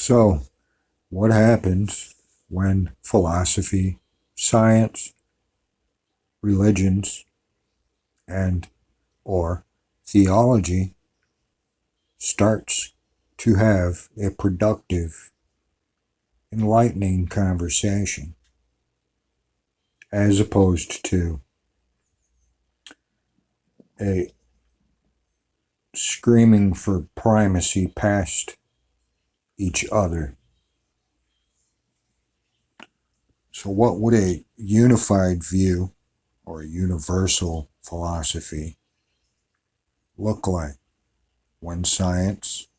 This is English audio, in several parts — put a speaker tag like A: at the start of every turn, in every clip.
A: So, what happens when philosophy, science, religions, and or theology starts to have a productive, enlightening conversation as opposed to a screaming for primacy past each other? So, what would a unified view or a universal philosophy look like when science,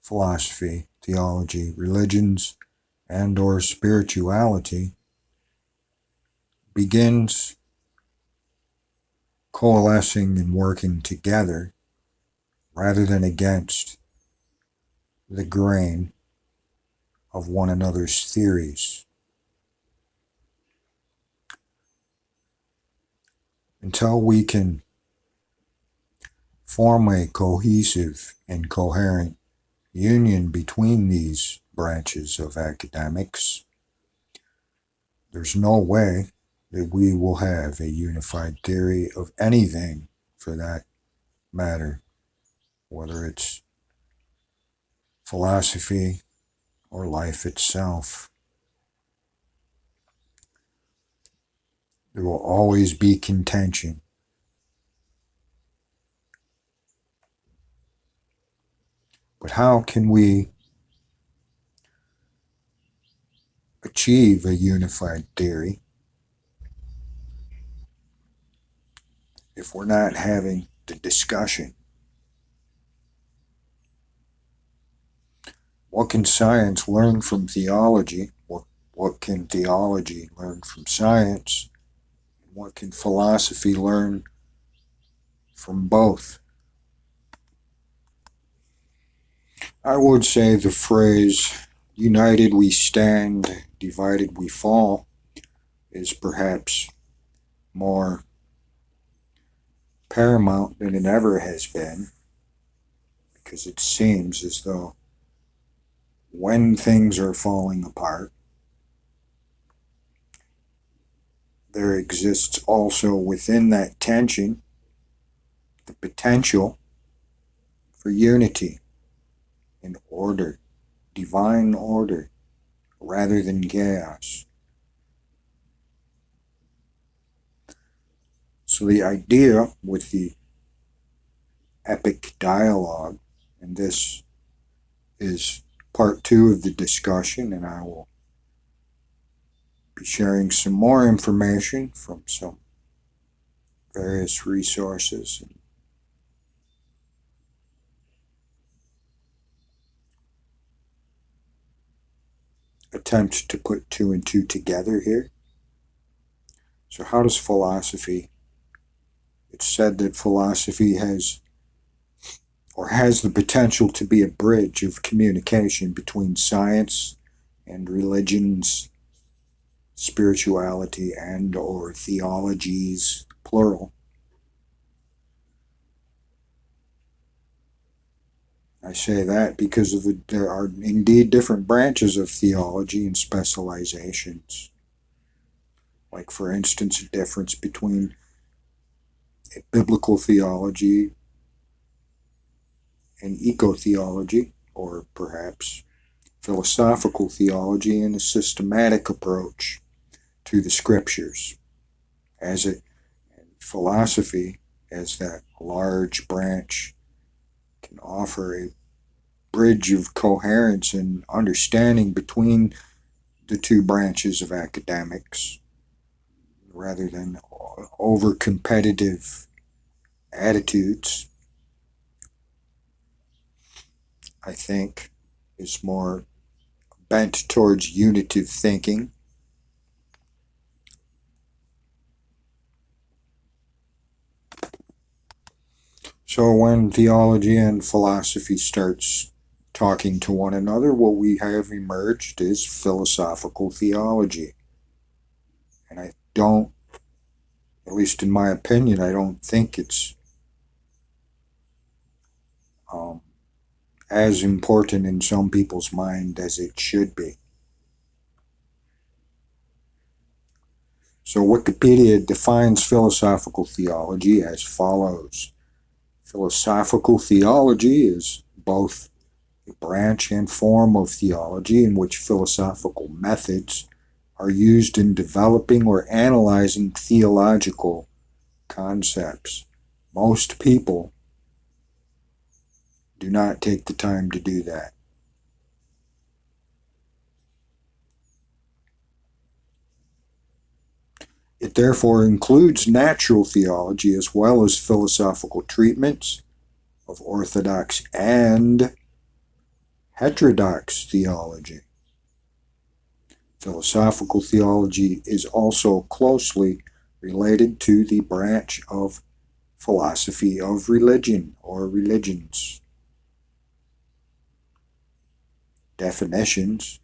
A: philosophy, theology, religions, and or spirituality begins coalescing and working together rather than against the grain of one another's theories? Until we can form a cohesive and coherent union between these branches of academics, there's no way that we will have a unified theory of anything for that matter, whether it's philosophy or life itself. There will always be contention. But how can we achieve a unified theory if we're not having the discussion? What can science learn from theology? What can theology learn from science? What can philosophy learn from both? I would say the phrase, united we stand, divided we fall, is perhaps more paramount than it ever has been, because it seems as though when things are falling apart, there exists also within that tension the potential for unity and order, divine order, rather than chaos. So the idea with the epic dialogue, and this is part 2 of the discussion, and I will be sharing some more information from some various resources and attempt to put 2 and 2 together here. So how does philosophy, it's said that philosophy has the potential to be a bridge of communication between science and religions, spirituality, and or theologies, plural. I say that because there are indeed different branches of theology and specializations. Like, for instance, a difference between biblical theology and eco-theology, or perhaps philosophical theology and a systematic approach to the scriptures. Philosophy, as that large branch, can offer a bridge of coherence and understanding between the 2 branches of academics, rather than over competitive attitudes. I think is more bent towards unitive thinking. So when theology and philosophy starts talking to one another, what we have emerged is philosophical theology. And I don't, at least in my opinion, I don't think it's as important in some people's mind as it should be. So Wikipedia defines philosophical theology as follows. Philosophical theology is both a branch and form of theology in which philosophical methods are used in developing or analyzing theological concepts. Most people do not take the time to do that. It therefore includes natural theology as well as philosophical treatments of orthodox and heterodox theology. Philosophical theology is also closely related to the branch of philosophy of religion or religions. Definitions.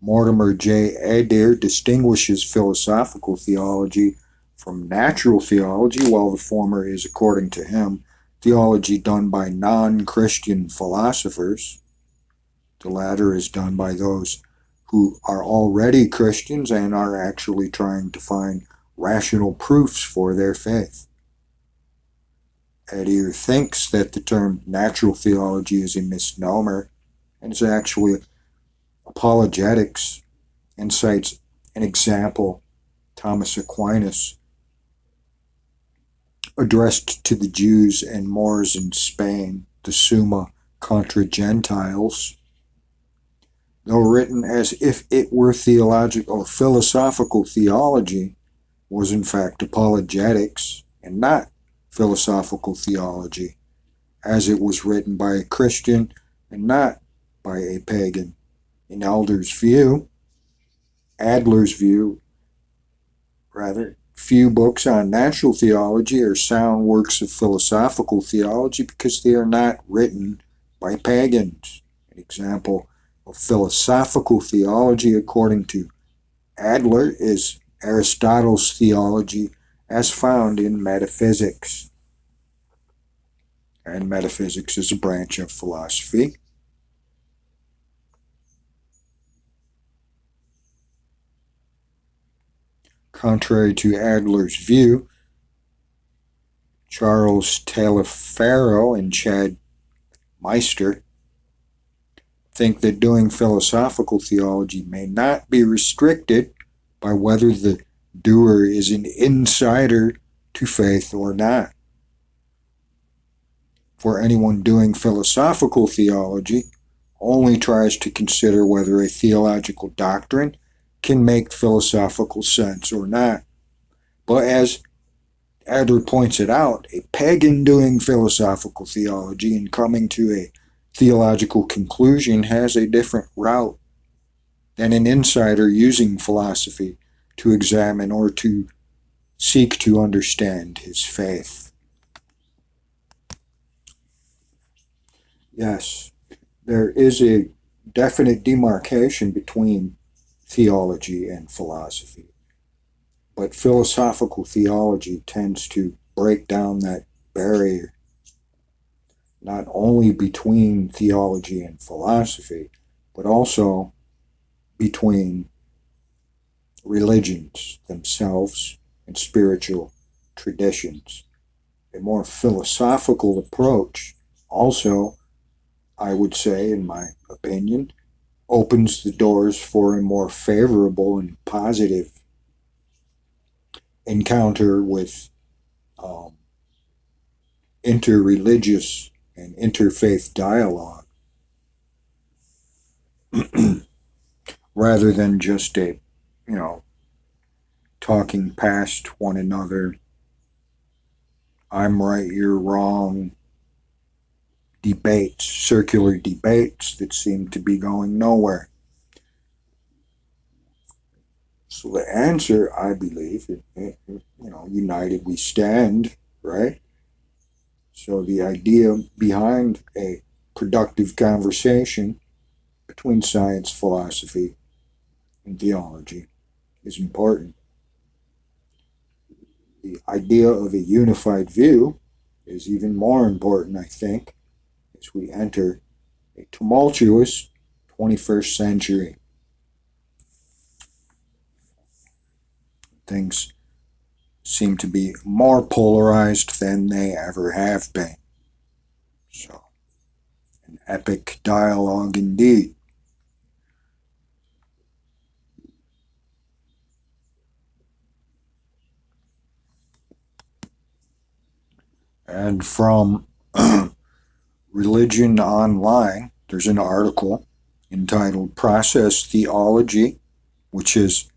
A: Mortimer J. Adair distinguishes philosophical theology from natural theology, while the former is, according to him, theology done by non-Christian philosophers. The latter is done by those who are already Christians and are actually trying to find rational proofs for their faith. Adair thinks that the term natural theology is a misnomer and is actually apologetics, and cites an example, Thomas Aquinas, addressed to the Jews and Moors in Spain, the Summa contra Gentiles. Though written as if it were theological or philosophical theology, was in fact apologetics and not philosophical theology, as it was written by a Christian and not by a pagan. In Adler's view, few books on natural theology are sound works of philosophical theology because they are not written by pagans. An example of philosophical theology, according to Adler, is Aristotle's theology as found in metaphysics. And metaphysics is a branch of philosophy. Contrary to Adler's view, Charles Taliaferro and Chad Meister think that doing philosophical theology may not be restricted by whether the doer is an insider to faith or not. For anyone doing philosophical theology only tries to consider whether a theological doctrine can make philosophical sense or not. But as Adler points it out, a pagan doing philosophical theology and coming to a theological conclusion has a different route than an insider using philosophy to examine or to seek to understand his faith. Yes, there is a definite demarcation between theology and philosophy. But philosophical theology tends to break down that barrier, not only between theology and philosophy, but also between religions themselves and spiritual traditions. A more philosophical approach also, I would say, in my opinion, opens the doors for a more favorable and positive encounter with interreligious and interfaith dialogue rather than just talking past one another, I'm right, you're wrong, debates, circular debates that seem to be going nowhere. So the answer, I believe, united we stand, right? So the idea behind a productive conversation between science, philosophy, and theology is important. The idea of a unified view is even more important, I think, as we enter a tumultuous 21st century. Things seem to be more polarized than they ever have been. So, an epic dialogue indeed. And from Religion Online, there's an article entitled Process Theology, which is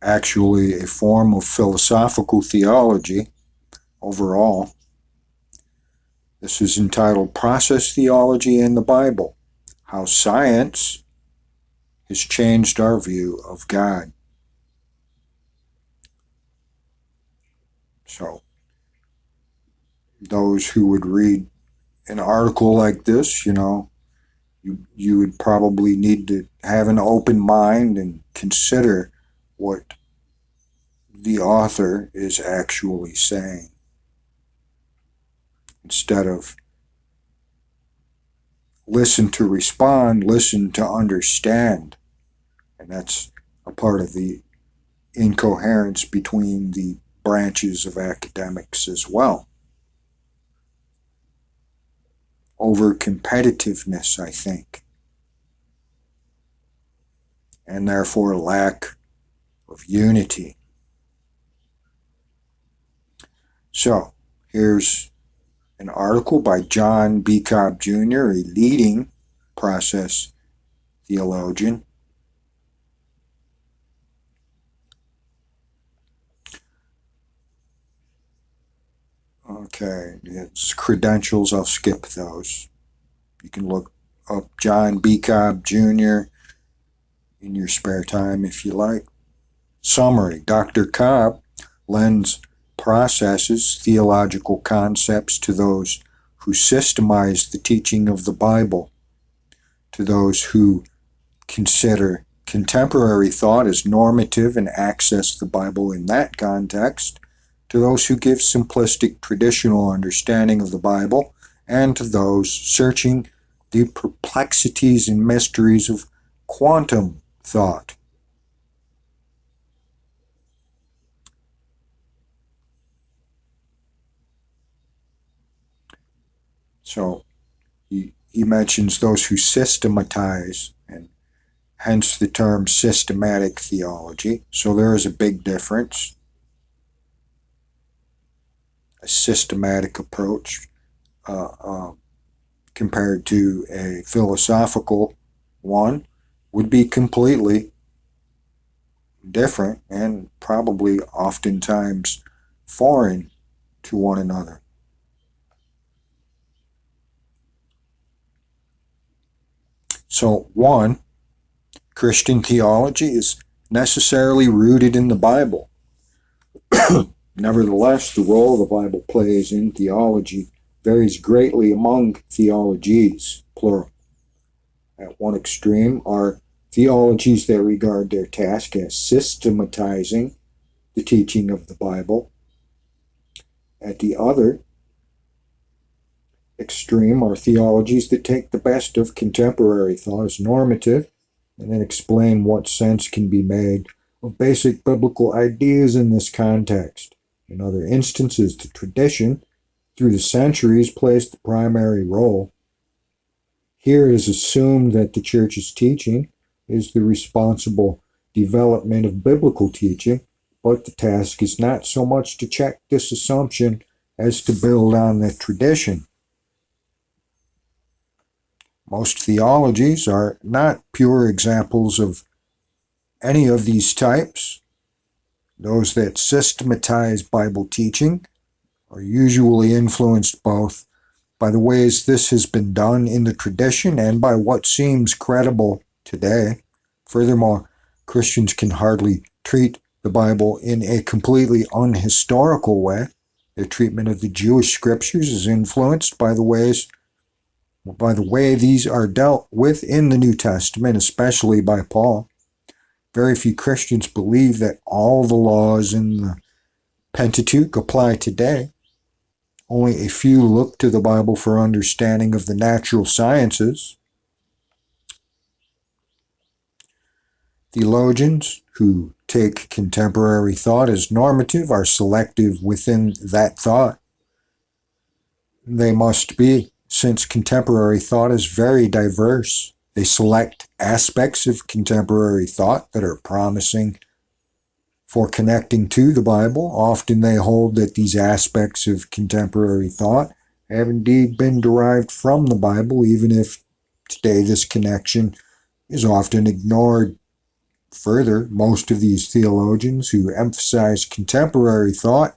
A: actually a form of philosophical theology overall. This is entitled Process Theology in the Bible, How Science has Changed Our View of God. So, those who would read an article like this, you would probably need to have an open mind and consider what the author is actually saying, instead of listen to respond, listen to understand. And that's a part of the incoherence between the branches of academics as well. Over competitiveness, I think, and therefore lack of unity. So, here's an article by John B. Cobb Jr., a leading process theologian. Okay, it's credentials, I'll skip those. You can look up John B. Cobb Jr. in your spare time if you like. Summary: Dr. Cobb lends processes theological concepts to those who systemize the teaching of the Bible, to those who consider contemporary thought as normative and access the Bible in that context, to those who give simplistic traditional understanding of the Bible, and to those searching the perplexities and mysteries of quantum thought. So he mentions those who systematize, and hence the term systematic theology. So there is a big difference. A systematic approach compared to a philosophical one would be completely different and probably oftentimes foreign to one another. So, one, Christian theology is necessarily rooted in the Bible. Nevertheless, the role the Bible plays in theology varies greatly among theologies, plural. At one extreme are theologies that regard their task as systematizing the teaching of the Bible. At the other extreme are theologies that take the best of contemporary thought as normative and then explain what sense can be made of basic biblical ideas in this context. In other instances, the tradition, through the centuries, plays the primary role. Here it is assumed that the church's teaching is the responsible development of biblical teaching, but the task is not so much to check this assumption as to build on the tradition. Most theologies are not pure examples of any of these types. Those that systematize Bible teaching are usually influenced both by the ways this has been done in the tradition and by what seems credible today. Furthermore, Christians can hardly treat the Bible in a completely unhistorical way. Their treatment of the Jewish scriptures is influenced by the way these are dealt with in the New Testament, especially by Paul. Very few Christians believe that all the laws in the Pentateuch apply today. Only a few look to the Bible for understanding of the natural sciences. Theologians who take contemporary thought as normative are selective within that thought. They must be, since contemporary thought is very diverse. They select aspects of contemporary thought that are promising for connecting to the Bible. Often they hold that these aspects of contemporary thought have indeed been derived from the Bible, even if today this connection is often ignored. Further, most of these theologians who emphasize contemporary thought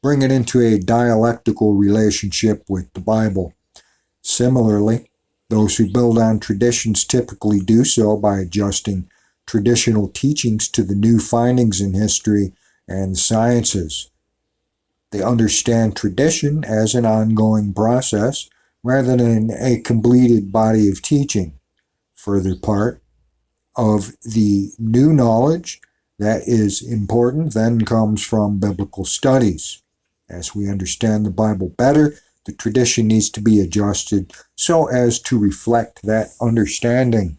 A: bring it into a dialectical relationship with the Bible. Similarly, those who build on traditions typically do so by adjusting traditional teachings to the new findings in history and sciences. They understand tradition as an ongoing process rather than a completed body of teaching. Further part of the new knowledge that is important then comes from biblical studies. As we understand the Bible better, the tradition needs to be adjusted so as to reflect that understanding.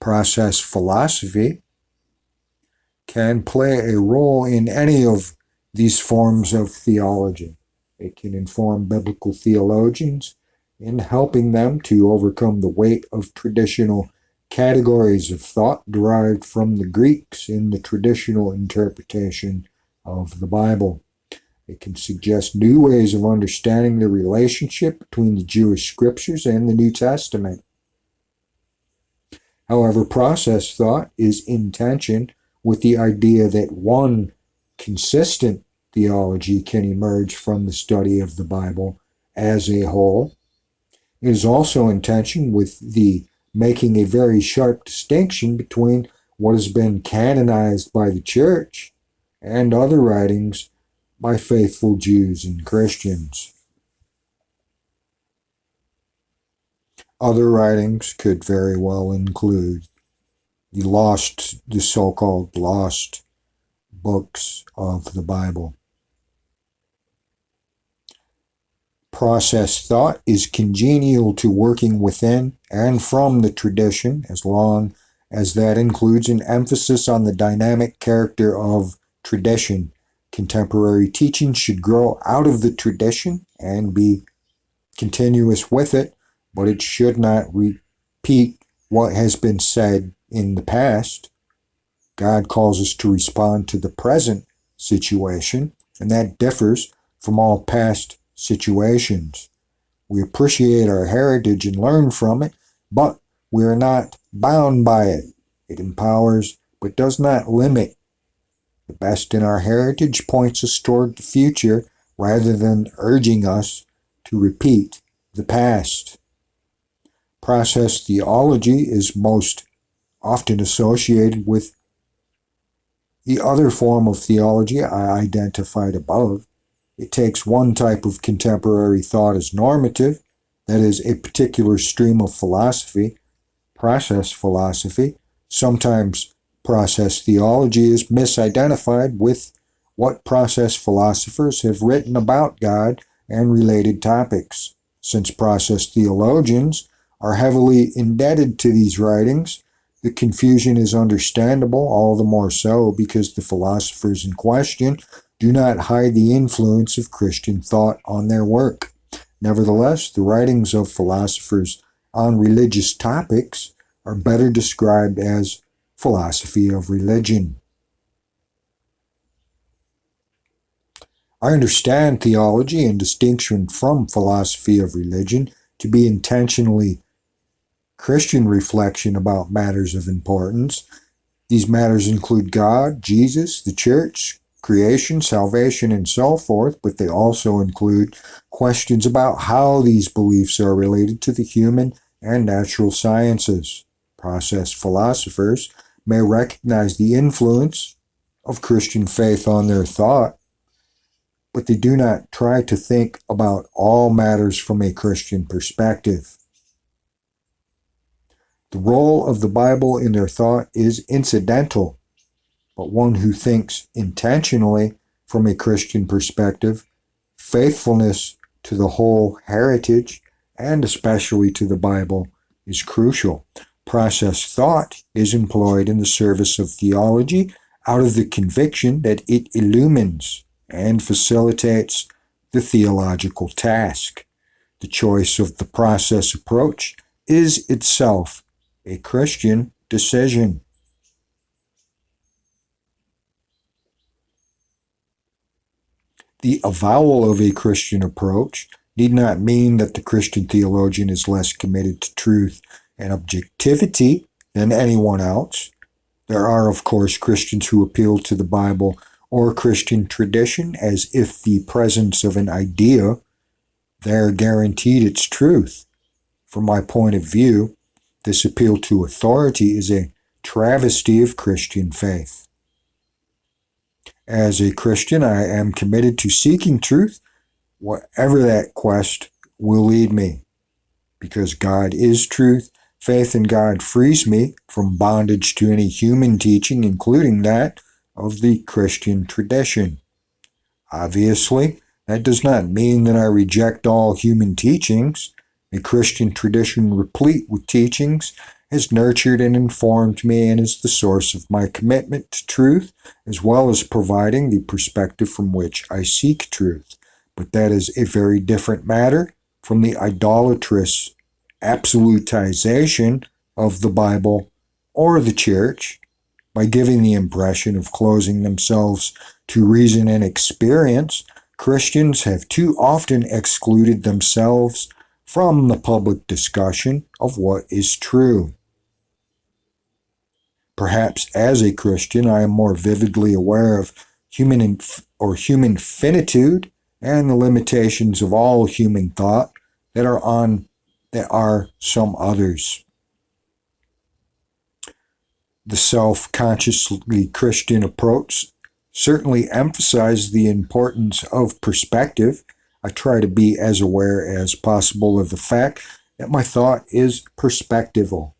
A: Process philosophy can play a role in any of these forms of theology. It can inform biblical theologians in helping them to overcome the weight of traditional categories of thought derived from the Greeks in the traditional interpretation of the Bible. It can suggest new ways of understanding the relationship between the Jewish scriptures and the New Testament. However, process thought is in tension with the idea that one consistent theology can emerge from the study of the Bible as a whole. It is also in tension with the making a very sharp distinction between what has been canonized by the Church and other writings by faithful Jews and Christians. Other writings could very well include the so-called lost books of the Bible. Process thought is congenial to working within and from the tradition as long as that includes an emphasis on the dynamic character of tradition. Contemporary teaching should grow out of the tradition and be continuous with it, but it should not repeat what has been said in the past. God calls us to respond to the present situation, and that differs from all past situations. We appreciate our heritage and learn from it, but we are not bound by it. It empowers, but does not limit. The best in our heritage points us toward the future rather than urging us to repeat the past. Process theology is most often associated with the other form of theology I identified above. It takes one type of contemporary thought as normative, that is, a particular stream of philosophy, process philosophy. Sometimes process theology is misidentified with what process philosophers have written about God and related topics. Since process theologians are heavily indebted to these writings, the confusion is understandable, all the more so because the philosophers in question do not hide the influence of Christian thought on their work. Nevertheless, the writings of philosophers on religious topics are better described as philosophy of religion. I understand theology in distinction from philosophy of religion to be intentionally Christian reflection about matters of importance. These matters include God, Jesus, the church, creation, salvation, and so forth, but they also include questions about how these beliefs are related to the human and natural sciences. Process philosophers may recognize the influence of Christian faith on their thought, but they do not try to think about all matters from a Christian perspective. The role of the Bible in their thought is incidental, but one who thinks intentionally from a Christian perspective faithfulness to the whole heritage, and especially to the Bible, is crucial. Process thought is employed in the service of theology out of the conviction that it illumines and facilitates the theological task. The choice of the process approach is itself a Christian decision. The avowal of a Christian approach need not mean that the Christian theologian is less committed to truth and objectivity than anyone else. There are, of course, Christians who appeal to the Bible or Christian tradition as if the presence of an idea there guaranteed its truth. From my point of view, this appeal to authority is a travesty of Christian faith. As a Christian, I am committed to seeking truth, whatever that quest will lead me. Because God is truth, faith in God frees me from bondage to any human teaching, including that of the Christian tradition. Obviously, that does not mean that I reject all human teachings. A Christian tradition replete with teachings has nurtured and informed me and is the source of my commitment to truth, as well as providing the perspective from which I seek truth. But that is a very different matter from the idolatrous absolutization of the Bible or the church by giving the impression of closing themselves to reason and experience. Christians have too often excluded themselves from the public discussion of what is true. Perhaps as a Christian, I am more vividly aware of human finitude and the limitations of all human thought that are some others. The self-consciously Christian approach certainly emphasizes the importance of perspective. I try to be as aware as possible of the fact that my thought is perspectival.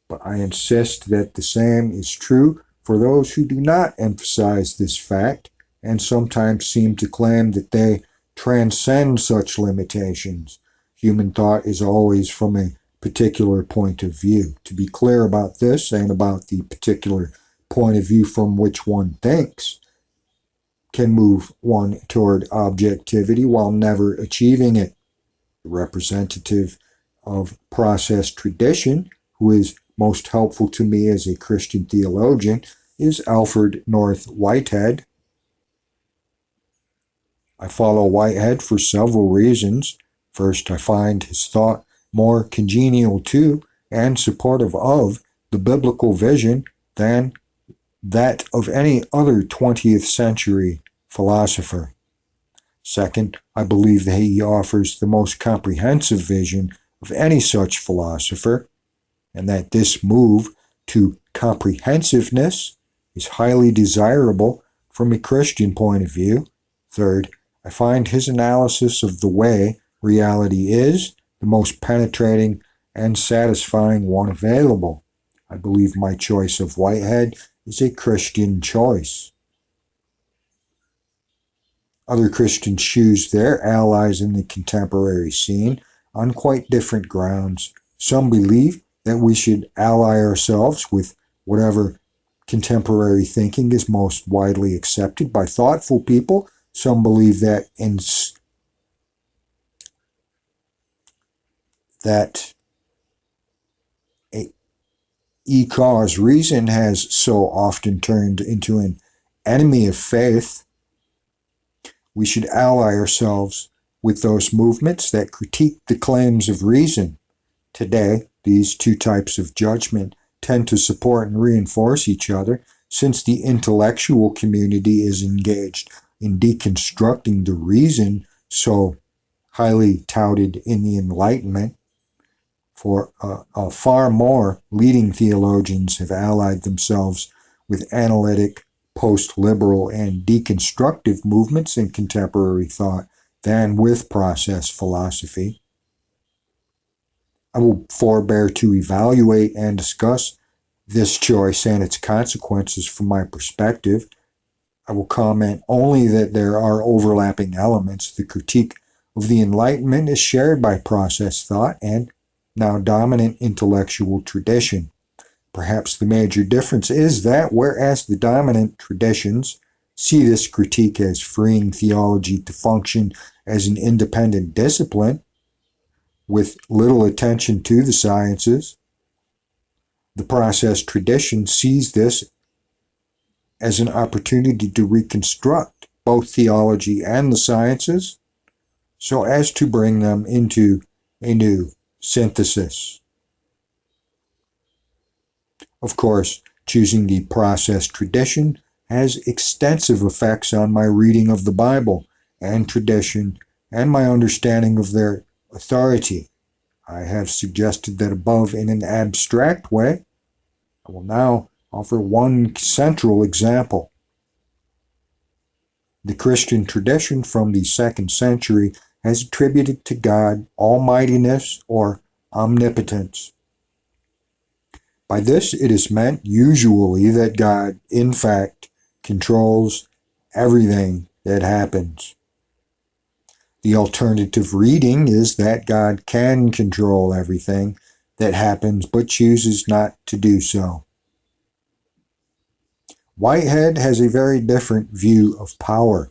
A: But I insist that the same is true for those who do not emphasize this fact and sometimes seem to claim that they transcend such limitations. Human thought is always from a particular point of view. To be clear about this and about the particular point of view from which one thinks can move one toward objectivity while never achieving it. The representative of process tradition, who is most helpful to me as a Christian theologian, is Alfred North Whitehead. I follow Whitehead for several reasons. First, I find his thought more congenial to and supportive of the biblical vision than that of any other 20th century philosopher. Second, I believe that he offers the most comprehensive vision of any such philosopher, and that this move to comprehensiveness is highly desirable from a Christian point of view. Third, I find his analysis of the way reality is the most penetrating and satisfying one available. I believe my choice of Whitehead is a Christian choice. Other Christians choose their allies in the contemporary scene on quite different grounds. Some believe that we should ally ourselves with whatever contemporary thinking is most widely accepted by thoughtful people. Some believe that because reason has so often turned into an enemy of faith, we should ally ourselves with those movements that critique the claims of reason. Today, these two types of judgment tend to support and reinforce each other, since the intellectual community is engaged in deconstructing the reason so highly touted in the Enlightenment. For far more, leading theologians have allied themselves with analytic, post-liberal, and deconstructive movements in contemporary thought than with process philosophy. I will forbear to evaluate and discuss this choice and its consequences from my perspective. I will comment only that there are overlapping elements. The critique of the Enlightenment is shared by process thought and now dominant intellectual tradition. Perhaps the major difference is that whereas the dominant traditions see this critique as freeing theology to function as an independent discipline with little attention to the sciences, the process tradition sees this as an opportunity to reconstruct both theology and the sciences so as to bring them into a new synthesis. Of course, choosing the process tradition has extensive effects on my reading of the Bible and tradition and my understanding of their authority. I have suggested that above in an abstract way. I will now offer one central example. The Christian tradition from the 2nd century has attributed to God almightiness or omnipotence. By this it is meant usually that God, in fact, controls everything that happens. The alternative reading is that God can control everything that happens but chooses not to do so. Whitehead has a very different view of power.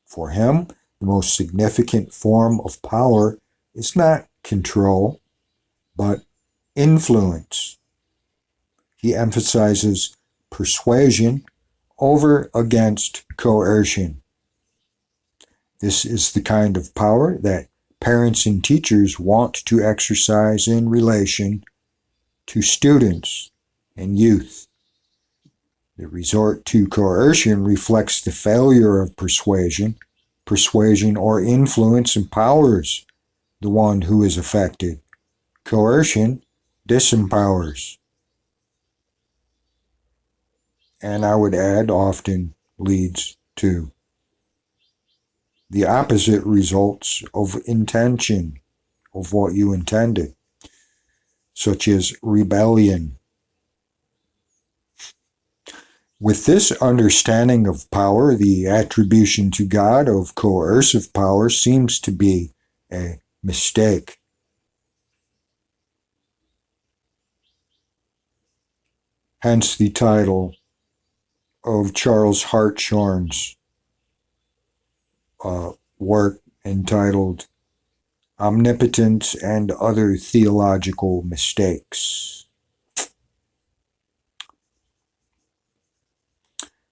A: For him, the most significant form of power is not control, but influence. He emphasizes persuasion over against coercion. This is the kind of power that parents and teachers want to exercise in relation to students and youth. The resort to coercion reflects the failure of persuasion. Persuasion or influence empowers the one who is affected. Coercion disempowers. And I would add, often leads to the opposite results of intention, of what you intended, such as rebellion. With this understanding of power, the attribution to God of coercive power seems to be a mistake. Hence the title of Charles Hartshorne's work entitled Omnipotence and Other Theological Mistakes.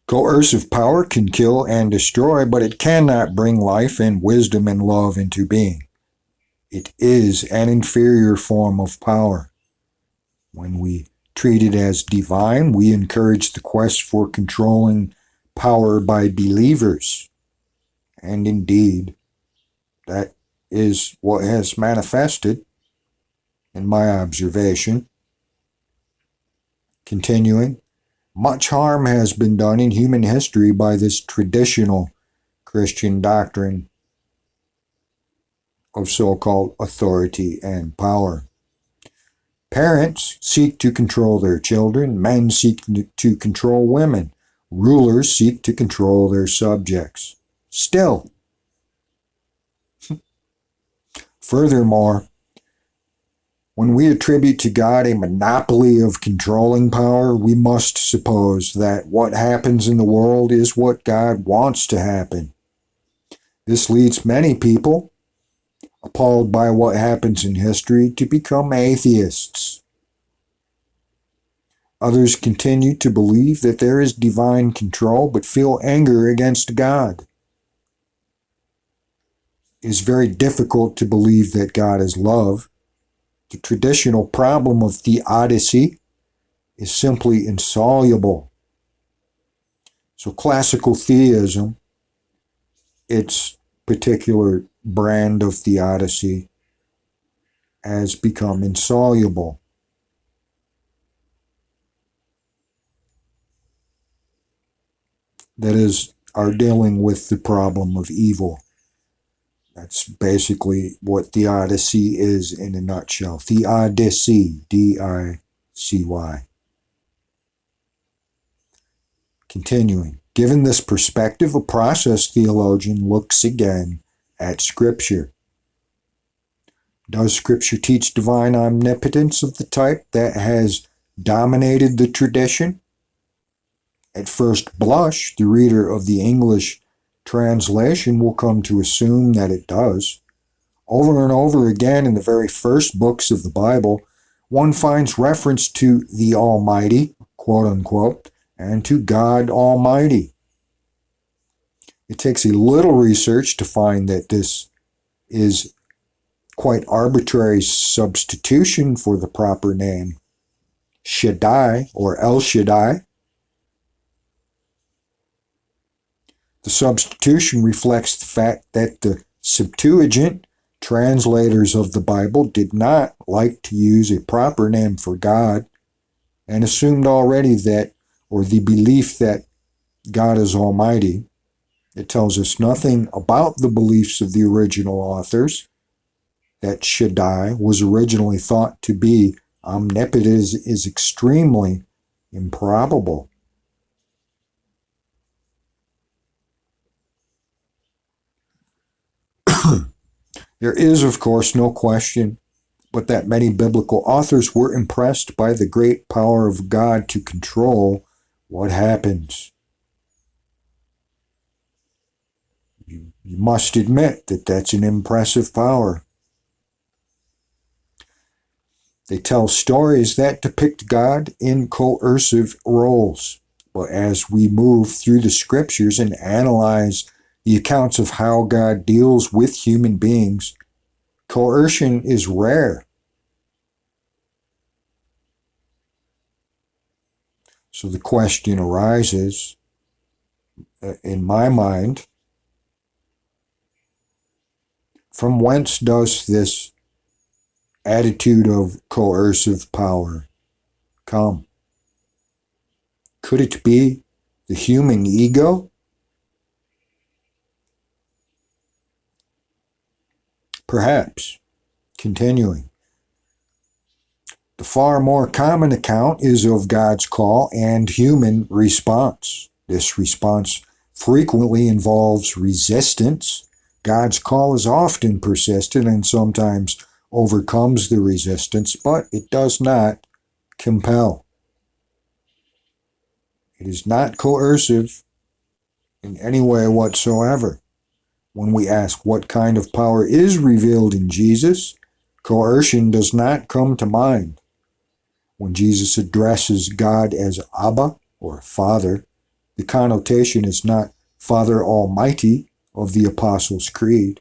A: Coercive power can kill and destroy, but it cannot bring life and wisdom and love into being. It is an inferior form of power. When we treat it as divine, we encourage the quest for controlling power by believers. And indeed, that is what has manifested in my observation. Continuing, much harm has been done in human history by this traditional Christian doctrine of so-called authority and power. Parents seek to control their children. Men seek to control women. Rulers seek to control their subjects. Still, furthermore, when we attribute to God a monopoly of controlling power, we must suppose that what happens in the world is what God wants to happen. This leads many people, appalled by what happens in history, to become atheists. Others continue to believe that there is divine control, but feel anger against God. It is very difficult to believe that God is love. The traditional problem of theodicy is simply insoluble. So classical theism, its particular brand of theodicy, has become insoluble. That is, are dealing with the problem of evil. That's basically what theodicy is in a nutshell. Theodicy, D-I-C-Y. Continuing. Given this perspective, a process theologian looks again at Scripture. Does Scripture teach divine omnipotence of the type that has dominated the tradition? At first blush, the reader of the English translation will come to assume that it does. Over and over again in the very first books of the Bible, one finds reference to the Almighty, quote unquote, and to God Almighty. It takes a little research to find that this is quite arbitrary substitution for the proper name Shaddai or El Shaddai. The substitution reflects the fact that the Septuagint translators of the Bible did not like to use a proper name for God and assumed already that, or the belief that God is Almighty. It tells us nothing about the beliefs of the original authors, that Shaddai was originally thought to be omnipotent is extremely improbable. There is, of course, no question but that many biblical authors were impressed by the great power of God to control what happens. You must admit that that's an impressive power. They tell stories that depict God in coercive roles. But as we move through the scriptures and analyze the accounts of how God deals with human beings, coercion is rare. So the question arises, in my mind, from whence does this attitude of coercive power come? Could it be the human ego? Perhaps. Continuing. The far more common account is of God's call and human response. This response frequently involves resistance. God's call is often persistent and sometimes overcomes the resistance, but it does not compel. It is not coercive in any way whatsoever. When we ask what kind of power is revealed in Jesus, coercion does not come to mind. When Jesus addresses God as Abba, or Father, the connotation is not Father Almighty of the Apostles' Creed.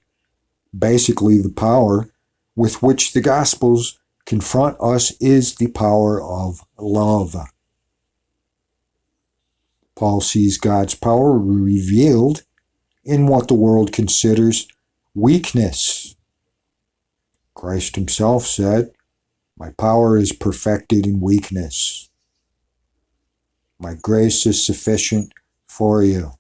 A: Basically, the power with which the Gospels confront us is the power of love. Paul sees God's power revealed in what the world considers weakness. Christ himself said, "My power is perfected in weakness. My grace is sufficient for you."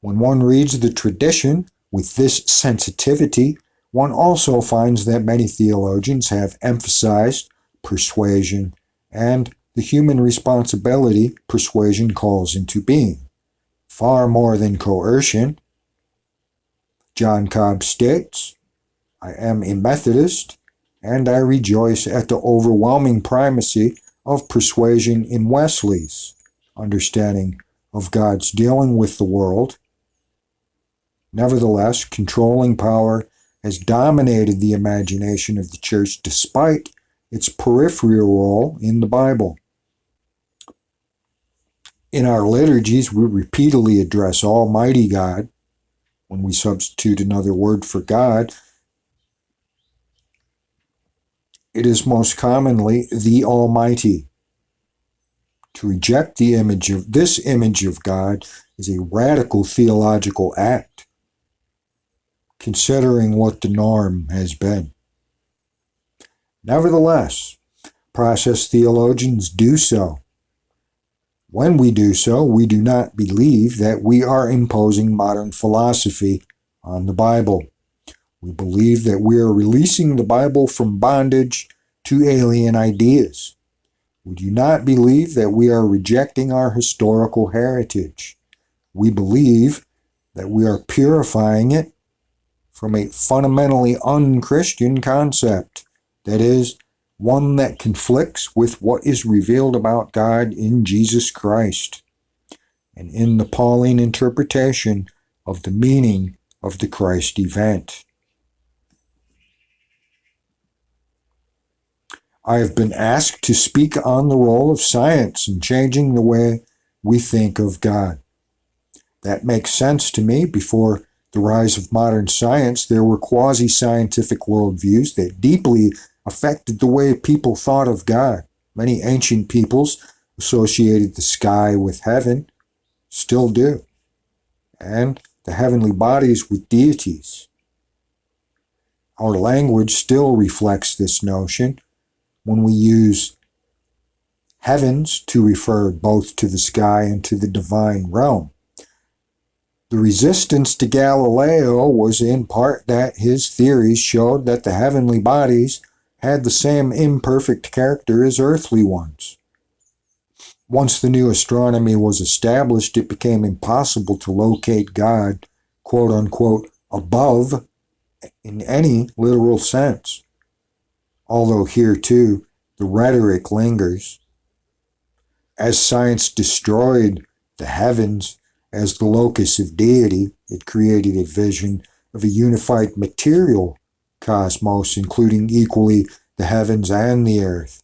A: When one reads the tradition with this sensitivity, one also finds that many theologians have emphasized persuasion and the human responsibility persuasion calls into being, far more than coercion. John Cobb states, "I am a Methodist, and I rejoice at the overwhelming primacy of persuasion in Wesley's understanding of God's dealing with the world. Nevertheless, controlling power has dominated the imagination of the church despite its peripheral role in the Bible. In our liturgies, we repeatedly address Almighty God. When we substitute another word for God, it is most commonly the Almighty. To reject this image of God is a radical theological act, considering what the norm has been. Nevertheless, process theologians do so. When we do so, we do not believe that we are imposing modern philosophy on the Bible. We believe that we are releasing the Bible from bondage to alien ideas. We do not believe that we are rejecting our historical heritage. We believe that we are purifying it from a fundamentally un-Christian concept, that is, one that conflicts with what is revealed about God in Jesus Christ and in the Pauline interpretation of the meaning of the Christ event. I have been asked to speak on the role of science in changing the way we think of God. That makes sense to me. Before the rise of modern science, there were quasi-scientific worldviews that deeply affected the way people thought of God. Many ancient peoples associated the sky with heaven, still do, and the heavenly bodies with deities. Our language still reflects this notion when we use heavens to refer both to the sky and to the divine realm. The resistance to Galileo was in part that his theories showed that the heavenly bodies had the same imperfect character as earthly ones. Once the new astronomy was established, it became impossible to locate God, quote unquote, above in any literal sense. Although here too, the rhetoric lingers. As science destroyed the heavens as the locus of deity, it created a vision of a unified material cosmos, including equally the heavens and the earth.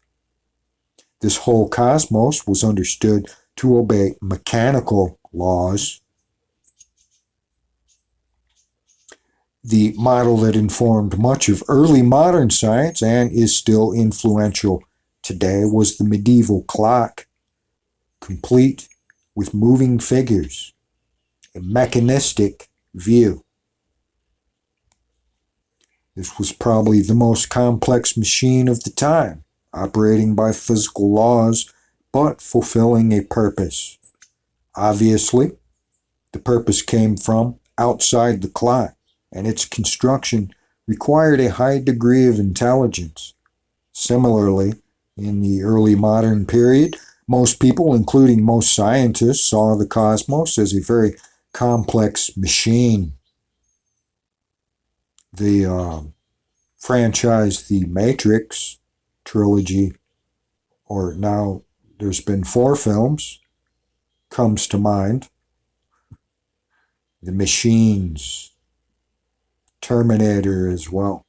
A: This whole cosmos was understood to obey mechanical laws. The model that informed much of early modern science and is still influential today was the medieval clock, complete with moving figures, a mechanistic view. This was probably the most complex machine of the time, operating by physical laws, but fulfilling a purpose. Obviously, the purpose came from outside the clock, and its construction required a high degree of intelligence. Similarly, in the early modern period, most people, including most scientists, saw the cosmos as a very complex machine. The franchise, The Matrix trilogy, or now there's been 4 films, comes to mind. The Machines, Terminator as well.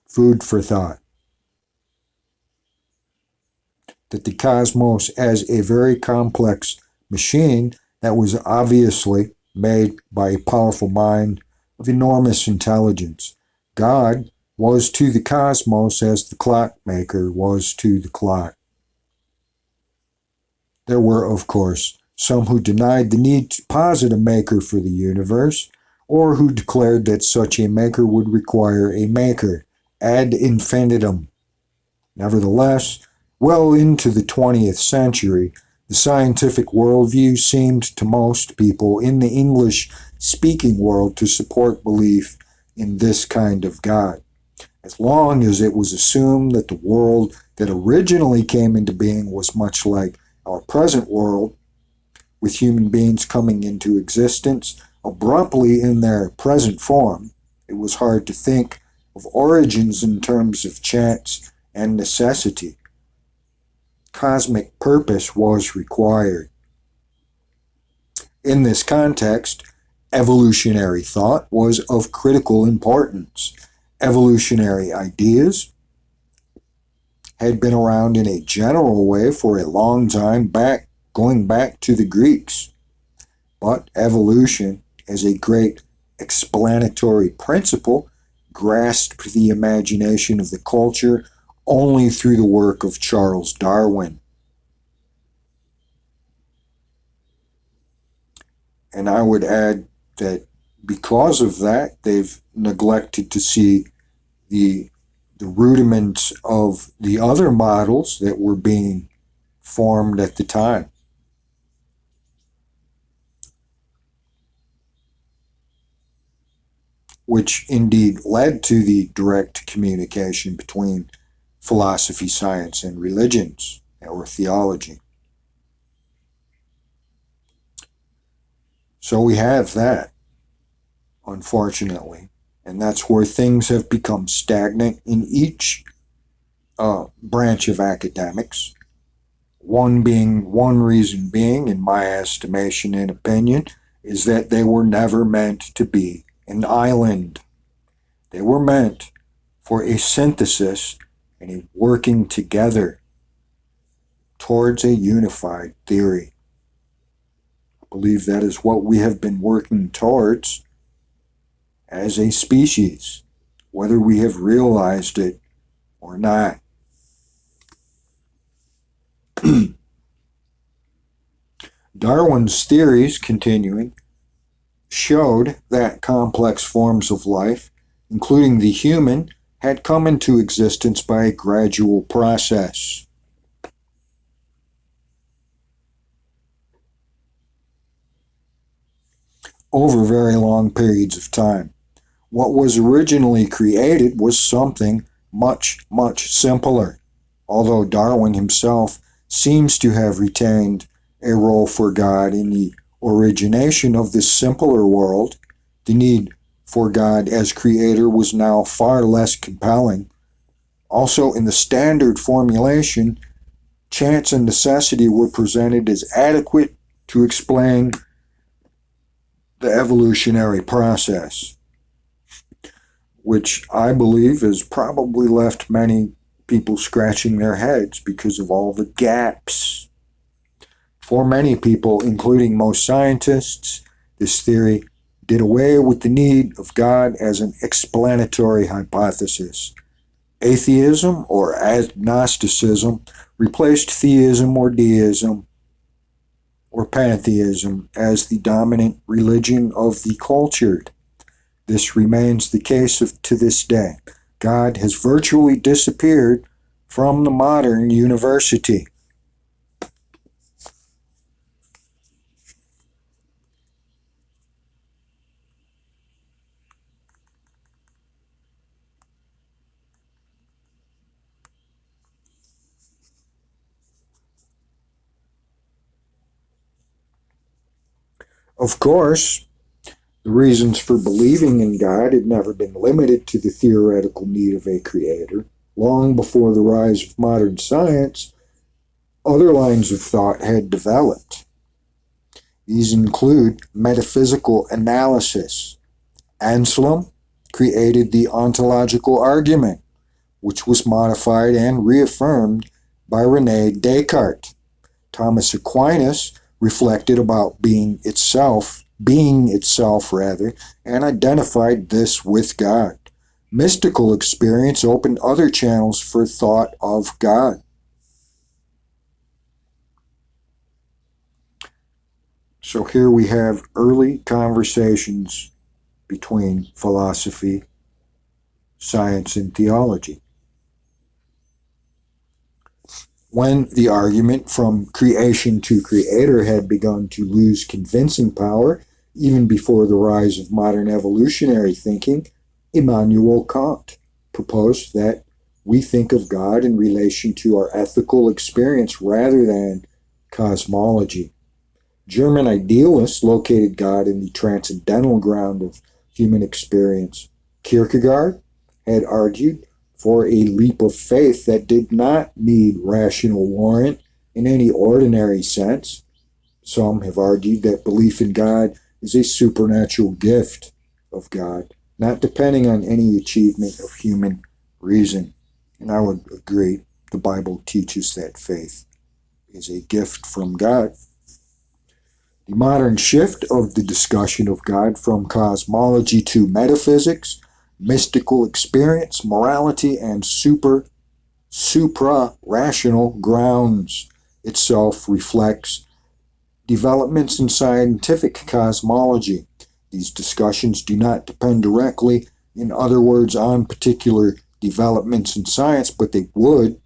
A: Food for thought. That the cosmos as a very complex machine that was obviously made by a powerful mind of enormous intelligence. God was to the cosmos as the clockmaker was to the clock. There were, of course, some who denied the need to posit a maker for the universe, or who declared that such a maker would require a maker ad infinitum. Nevertheless, well into the 20th century, the scientific worldview seemed to most people in the English-speaking world to support belief in this kind of God, as long as it was assumed that the world that originally came into being was much like our present world, with human beings coming into existence abruptly in their present form. It was hard to think of origins in terms of chance and necessity. Cosmic purpose was required. In this context, evolutionary thought was of critical importance. Evolutionary ideas had been around in a general way for a long time, going back to the Greeks. But evolution, as a great explanatory principle, grasped the imagination of the culture only through the work of Charles Darwin. And I would add that because of that, they've neglected to see the rudiments of the other models that were being formed at the time. Which indeed led to the direct communication between philosophy, science, and religions. or theology. So we have that, unfortunately, and that's where things have become stagnant in each branch of academics. One reason being, in my estimation and opinion, is that they were never meant to be an island. They were meant for a synthesis and a working together towards a unified theory. I believe that is what we have been working towards as a species, whether we have realized it or not. Darwin's theories, continuing, showed that complex forms of life, including the human, had come into existence by a gradual process. Over very long periods of time. What was originally created was something much, much simpler, although Darwin himself seems to have retained a role for God in the origination of this simpler world. The need for God as creator was now far less compelling. Also, in the standard formulation, chance and necessity were presented as adequate to explain the evolutionary process, which I believe has probably left many people scratching their heads because of all the gaps. For many people, including most scientists, this theory did away with the need of God as an explanatory hypothesis. Atheism or agnosticism replaced theism or deism or pantheism as the dominant religion of the cultured. This remains the case to this day. God has virtually disappeared from the modern university. Of course, the reasons for believing in God had never been limited to the theoretical need of a creator. Long before the rise of modern science, other lines of thought had developed. These include metaphysical analysis. Anselm created the ontological argument, which was modified and reaffirmed by René Descartes. Thomas Aquinas reflected about being itself, and identified this with God. Mystical experience opened other channels for thought of God. So here we have early conversations between philosophy, science, and theology. When the argument from creation to creator had begun to lose convincing power, even before the rise of modern evolutionary thinking, Immanuel Kant proposed that we think of God in relation to our ethical experience rather than cosmology. German idealists located God in the transcendental ground of human experience. Kierkegaard had argued for a leap of faith that did not need rational warrant in any ordinary sense. Some have argued that belief in God is a supernatural gift of God, not depending on any achievement of human reason. And I would agree, the Bible teaches that faith is a gift from God. The modern shift of the discussion of God from cosmology to metaphysics, mystical experience, morality, and supra-rational grounds itself reflects developments in scientific cosmology. These discussions do not depend directly, in other words, on particular developments in science, but they would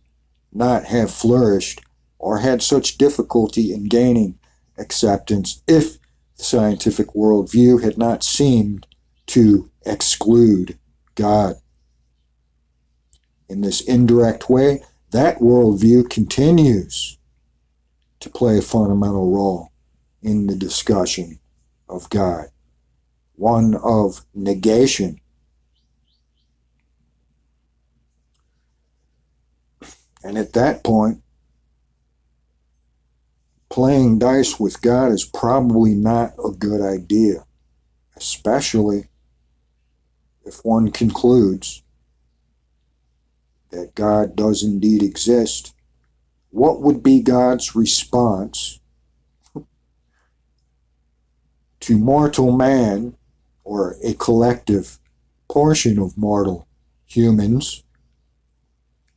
A: not have flourished or had such difficulty in gaining acceptance if the scientific worldview had not seemed to exclude God. In this indirect way, that worldview continues to play a fundamental role in the discussion of God, one of negation. And at that point, playing dice with God is probably not a good idea, especially if one concludes that God does indeed exist. What would be God's response to mortal man, or a collective portion of mortal humans,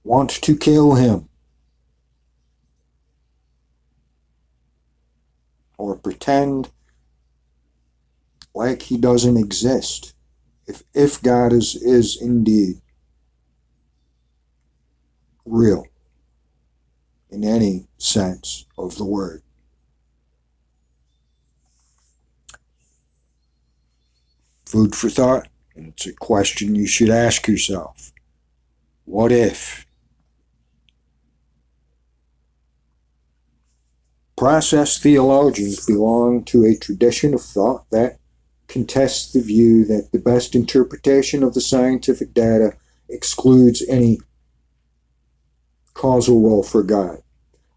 A: want to kill him or pretend like he doesn't exist? If God is indeed real in any sense of the word. Food for thought, and it's a question you should ask yourself. What if? Process theologians belong to a tradition of thought that contests the view that the best interpretation of the scientific data excludes any causal role for God.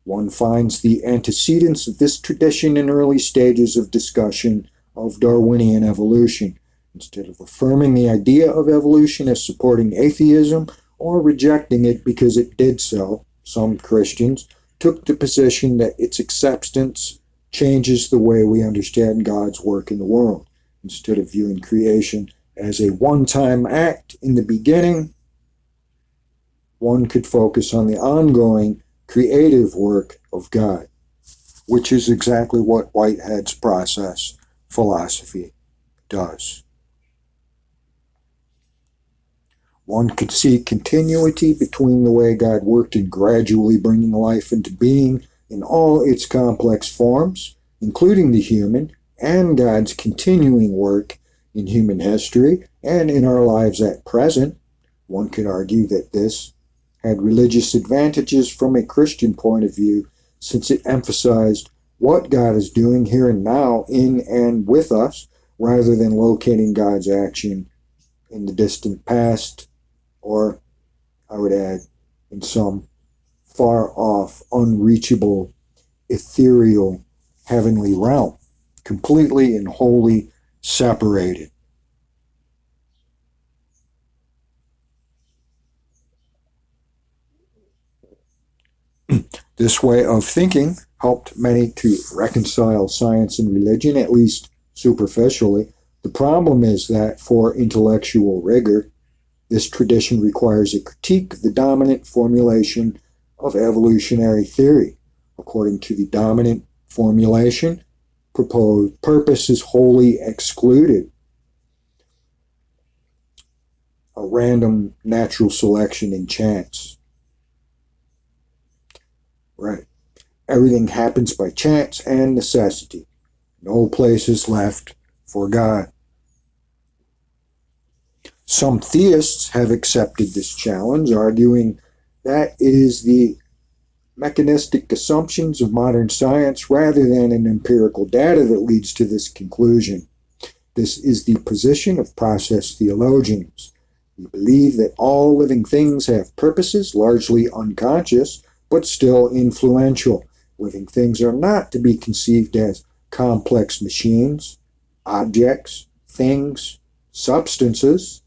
A: One finds the antecedents of this tradition in early stages of discussion of Darwinian evolution. Instead of affirming the idea of evolution as supporting atheism or rejecting it because it did so, some Christians took the position that its acceptance changes the way we understand God's work in the world. Instead of viewing creation as a one-time act in the beginning, one could focus on the ongoing creative work of God, which is exactly what Whitehead's process philosophy does. One could see continuity between the way God worked in gradually bringing life into being in all its complex forms, including the human, and God's continuing work in human history and in our lives at present. One could argue that this had religious advantages from a Christian point of view, since it emphasized what God is doing here and now in and with us, rather than locating God's action in the distant past, or, I would add, in some far-off, unreachable, ethereal, heavenly realm, completely and wholly separated. This way of thinking helped many to reconcile science and religion, at least superficially. The problem is that for intellectual rigor, this tradition requires a critique of the dominant formulation of evolutionary theory. According to the dominant formulation, proposed purpose is wholly excluded. A random natural selection and chance. Right. Everything happens by chance and necessity. No place is left for God. Some theists have accepted this challenge, arguing that it is the mechanistic assumptions of modern science rather than an empirical data that leads to this conclusion. This is the position of process theologians. We believe that all living things have purposes, largely unconscious, but still influential. Living things are not to be conceived as complex machines, objects, things, substances.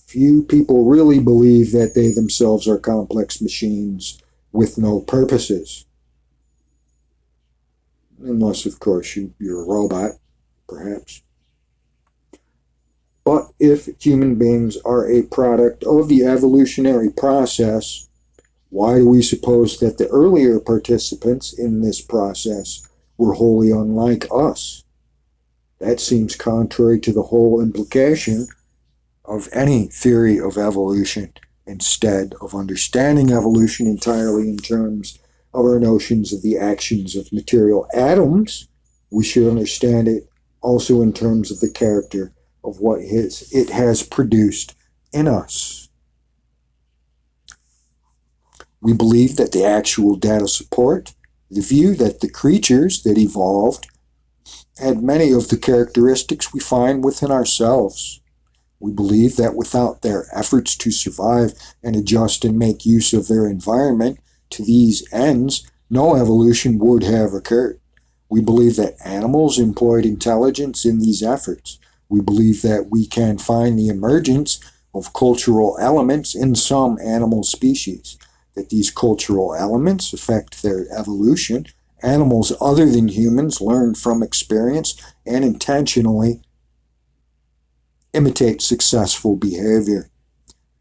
A: Few people really believe that they themselves are complex machines with no purposes. Unless, of course, you're a robot, perhaps. But if human beings are a product of the evolutionary process, why do we suppose that the earlier participants in this process were wholly unlike us? That seems contrary to the whole implication of any theory of evolution. Instead of understanding evolution entirely in terms of our notions of the actions of material atoms, we should understand it also in terms of the character of what it has produced in us. We believe that the actual data support the view that the creatures that evolved had many of the characteristics we find within ourselves. We believe that without their efforts to survive and adjust and make use of their environment to these ends, no evolution would have occurred. We believe that animals employed intelligence in these efforts. We believe that we can find the emergence of cultural elements in some animal species, that these cultural elements affect their evolution. Animals other than humans learn from experience and intentionally imitate successful behavior.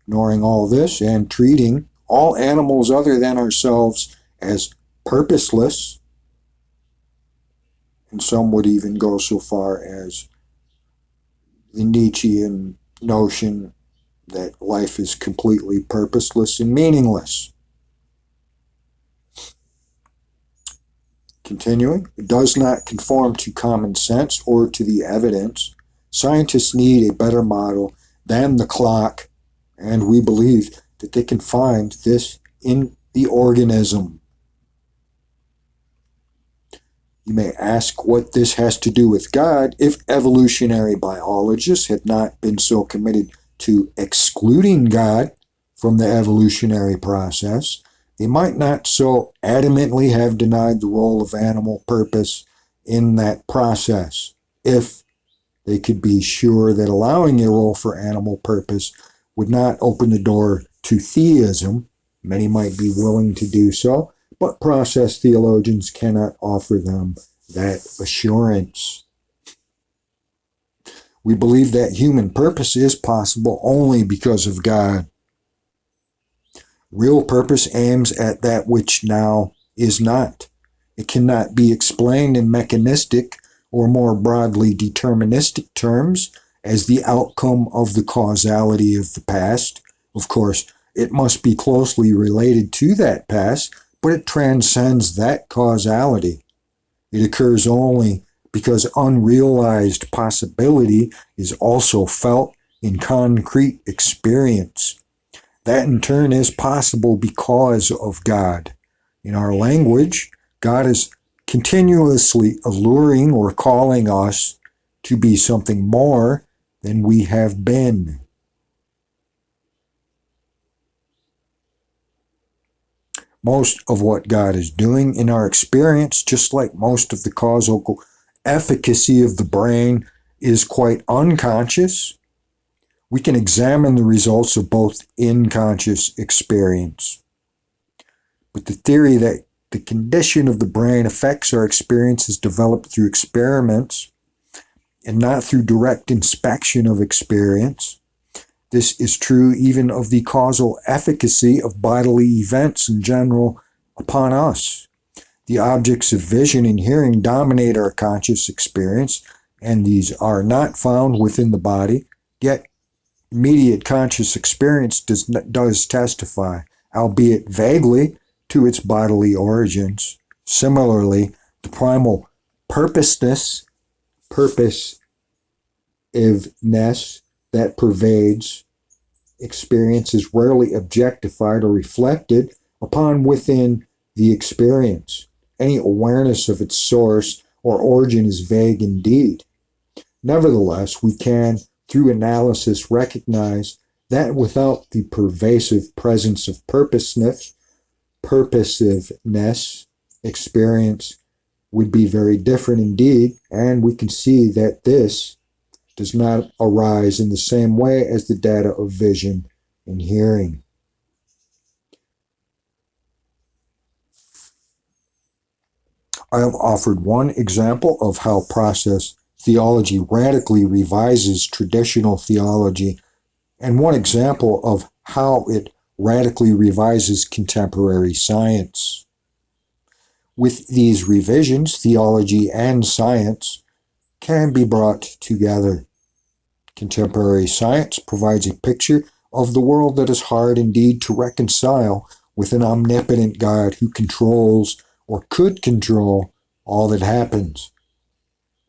A: Ignoring all this and treating all animals other than ourselves as purposeless, and some would even go so far as the Nietzschean notion that life is completely purposeless and meaningless. Continuing, it does not conform to common sense or to the evidence. Scientists need a better model than the clock, and we believe that they can find this in the organism. You may ask what this has to do with God. If evolutionary biologists had not been so committed to excluding God from the evolutionary process, they might not so adamantly have denied the role of animal purpose in that process. If they could be sure that allowing a role for animal purpose would not open the door to theism, many might be willing to do so, but process theologians cannot offer them that assurance. We believe that human purpose is possible only because of God. Real purpose aims at that which now is not. It cannot be explained in mechanistic or more broadly deterministic terms as the outcome of the causality of the past. Of course, it must be closely related to that past, but it transcends that causality. It occurs only because unrealized possibility is also felt in concrete experience. That in turn is possible because of God. In our language, God is continuously alluring or calling us to be something more than we have been. Most of what God is doing in our experience, just like most of the causal efficacy of the brain, is quite unconscious. We can examine the results of both in conscious experience. But the theory that the condition of the brain affects our experience is developed through experiments and not through direct inspection of experience. This is true even of the causal efficacy of bodily events in general upon us. The objects of vision and hearing dominate our conscious experience, and these are not found within the body, yet immediate conscious experience does testify, albeit vaguely, to its bodily origins. Similarly, the primal purposiveness that pervades experience is rarely objectified or reflected upon within the experience. Any awareness of its source or origin is vague indeed. Nevertheless, we can, through analysis, recognize that without the pervasive presence of purposiveness, experience would be very different indeed, and we can see that this does not arise in the same way as the data of vision and hearing. I have offered one example of how process theology radically revises traditional theology, and one example of how it radically revises contemporary science. With these revisions, theology and science can be brought together. Contemporary science provides a picture of the world that is hard indeed to reconcile with an omnipotent God who controls or could control all that happens.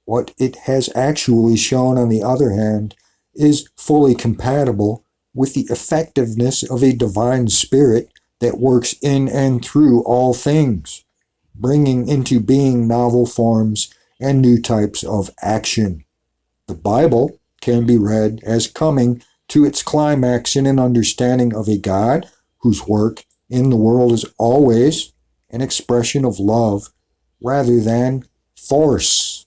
A: What it has actually shown, on the other hand, is fully compatible with the effectiveness of a divine spirit that works in and through all things, bringing into being novel forms and new types of action. The Bible can be read as coming to its climax in an understanding of a God whose work in the world is always an expression of love rather than force.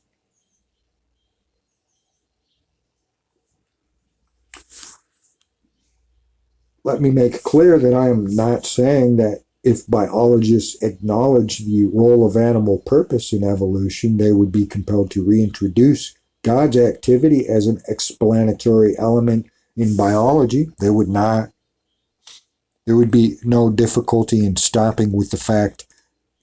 A: Let me make clear that I am not saying that if biologists acknowledge the role of animal purpose in evolution, they would be compelled to reintroduce God's activity as an explanatory element in biology. They would not. There would be no difficulty in stopping with the fact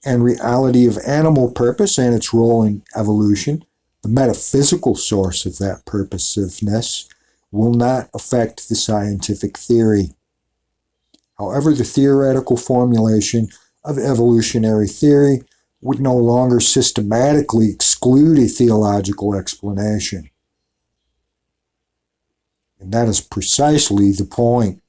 A: and reality of animal purpose and its role in evolution. The metaphysical source of that purposiveness will not affect the scientific theory. However, the theoretical formulation of evolutionary theory would no longer systematically exclude a theological explanation. And that is precisely the point.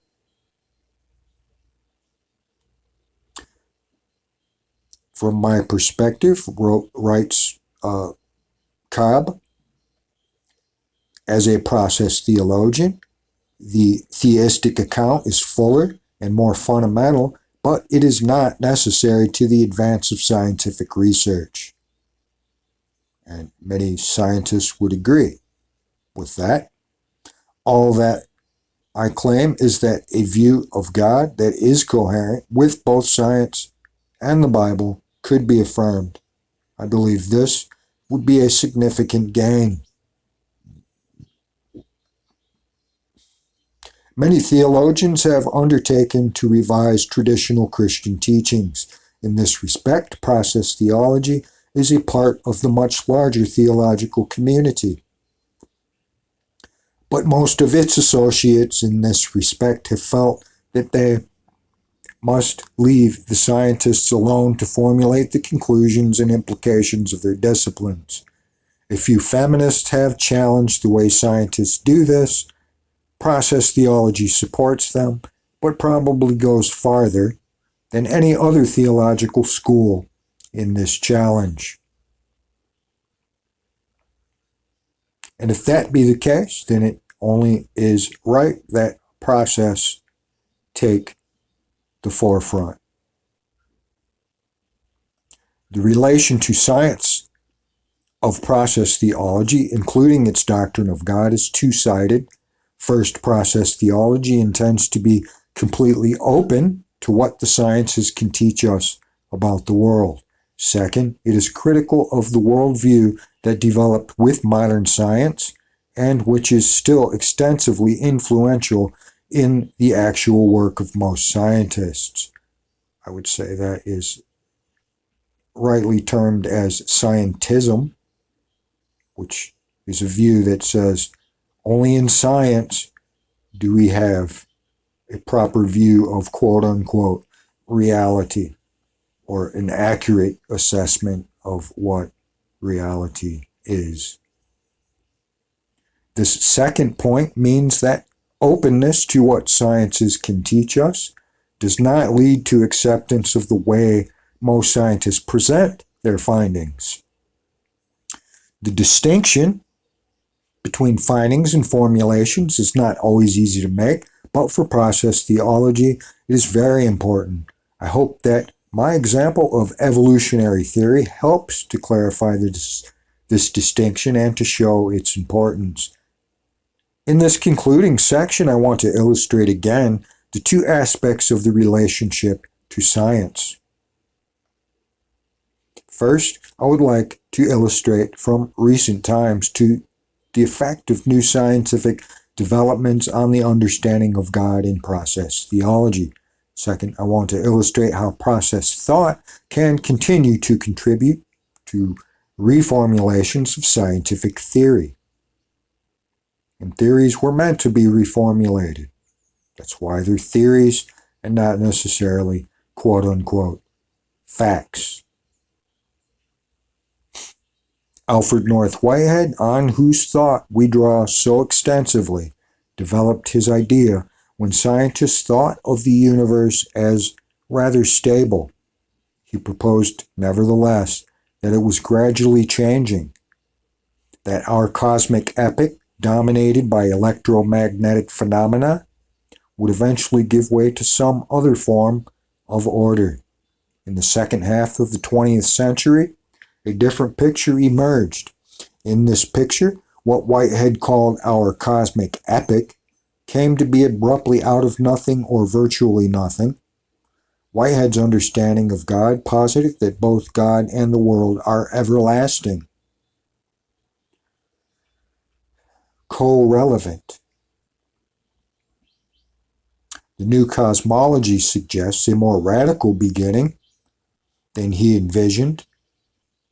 A: From my perspective, writes Cobb, as a process theologian, the theistic account is fuller and more fundamental, but it is not necessary to the advance of scientific research. And many scientists would agree with that. All that I claim is that a view of God that is coherent with both science and the Bible could be affirmed. I believe this would be a significant gain. Many theologians have undertaken to revise traditional Christian teachings. In this respect, process theology is a part of the much larger theological community. But most of its associates in this respect have felt that they must leave the scientists alone to formulate the conclusions and implications of their disciplines. A few feminists have challenged the way scientists do this. Process theology supports them, but probably goes farther than any other theological school in this challenge. And if that be the case, then it only is right that process take the forefront. The relation to science of process theology, including its doctrine of God, is two-sided. First, process theology intends to be completely open to what the sciences can teach us about the world. Second, it is critical of the worldview that developed with modern science and which is still extensively influential in the actual work of most scientists. I would say that is rightly termed as scientism, which is a view that says only in science do we have a proper view of quote-unquote reality or an accurate assessment of what reality is. This second point means that openness to what sciences can teach us does not lead to acceptance of the way most scientists present their findings. The distinction between findings and formulations is not always easy to make, but for process theology, it is very important. I hope that my example of evolutionary theory helps to clarify this distinction and to show its importance. In this concluding section, I want to illustrate again the two aspects of the relationship to science. First, I would like to illustrate from recent times to the effect of new scientific developments on the understanding of God in process theology. Second, I want to illustrate how process thought can continue to contribute to reformulations of scientific theory. And theories were meant to be reformulated. That's why they're theories and not necessarily quote-unquote facts. Alfred North Whitehead, on whose thought we draw so extensively, developed his idea when scientists thought of the universe as rather stable. He proposed, nevertheless, that it was gradually changing, that our cosmic epoch, dominated by electromagnetic phenomena, would eventually give way to some other form of order. In the second half of the 20th century, a different picture emerged. In this picture, what Whitehead called our cosmic epoch came to be abruptly out of nothing or virtually nothing. Whitehead's understanding of God posited that both God and the world are everlasting, co-relevant. The new cosmology suggests a more radical beginning than he envisioned.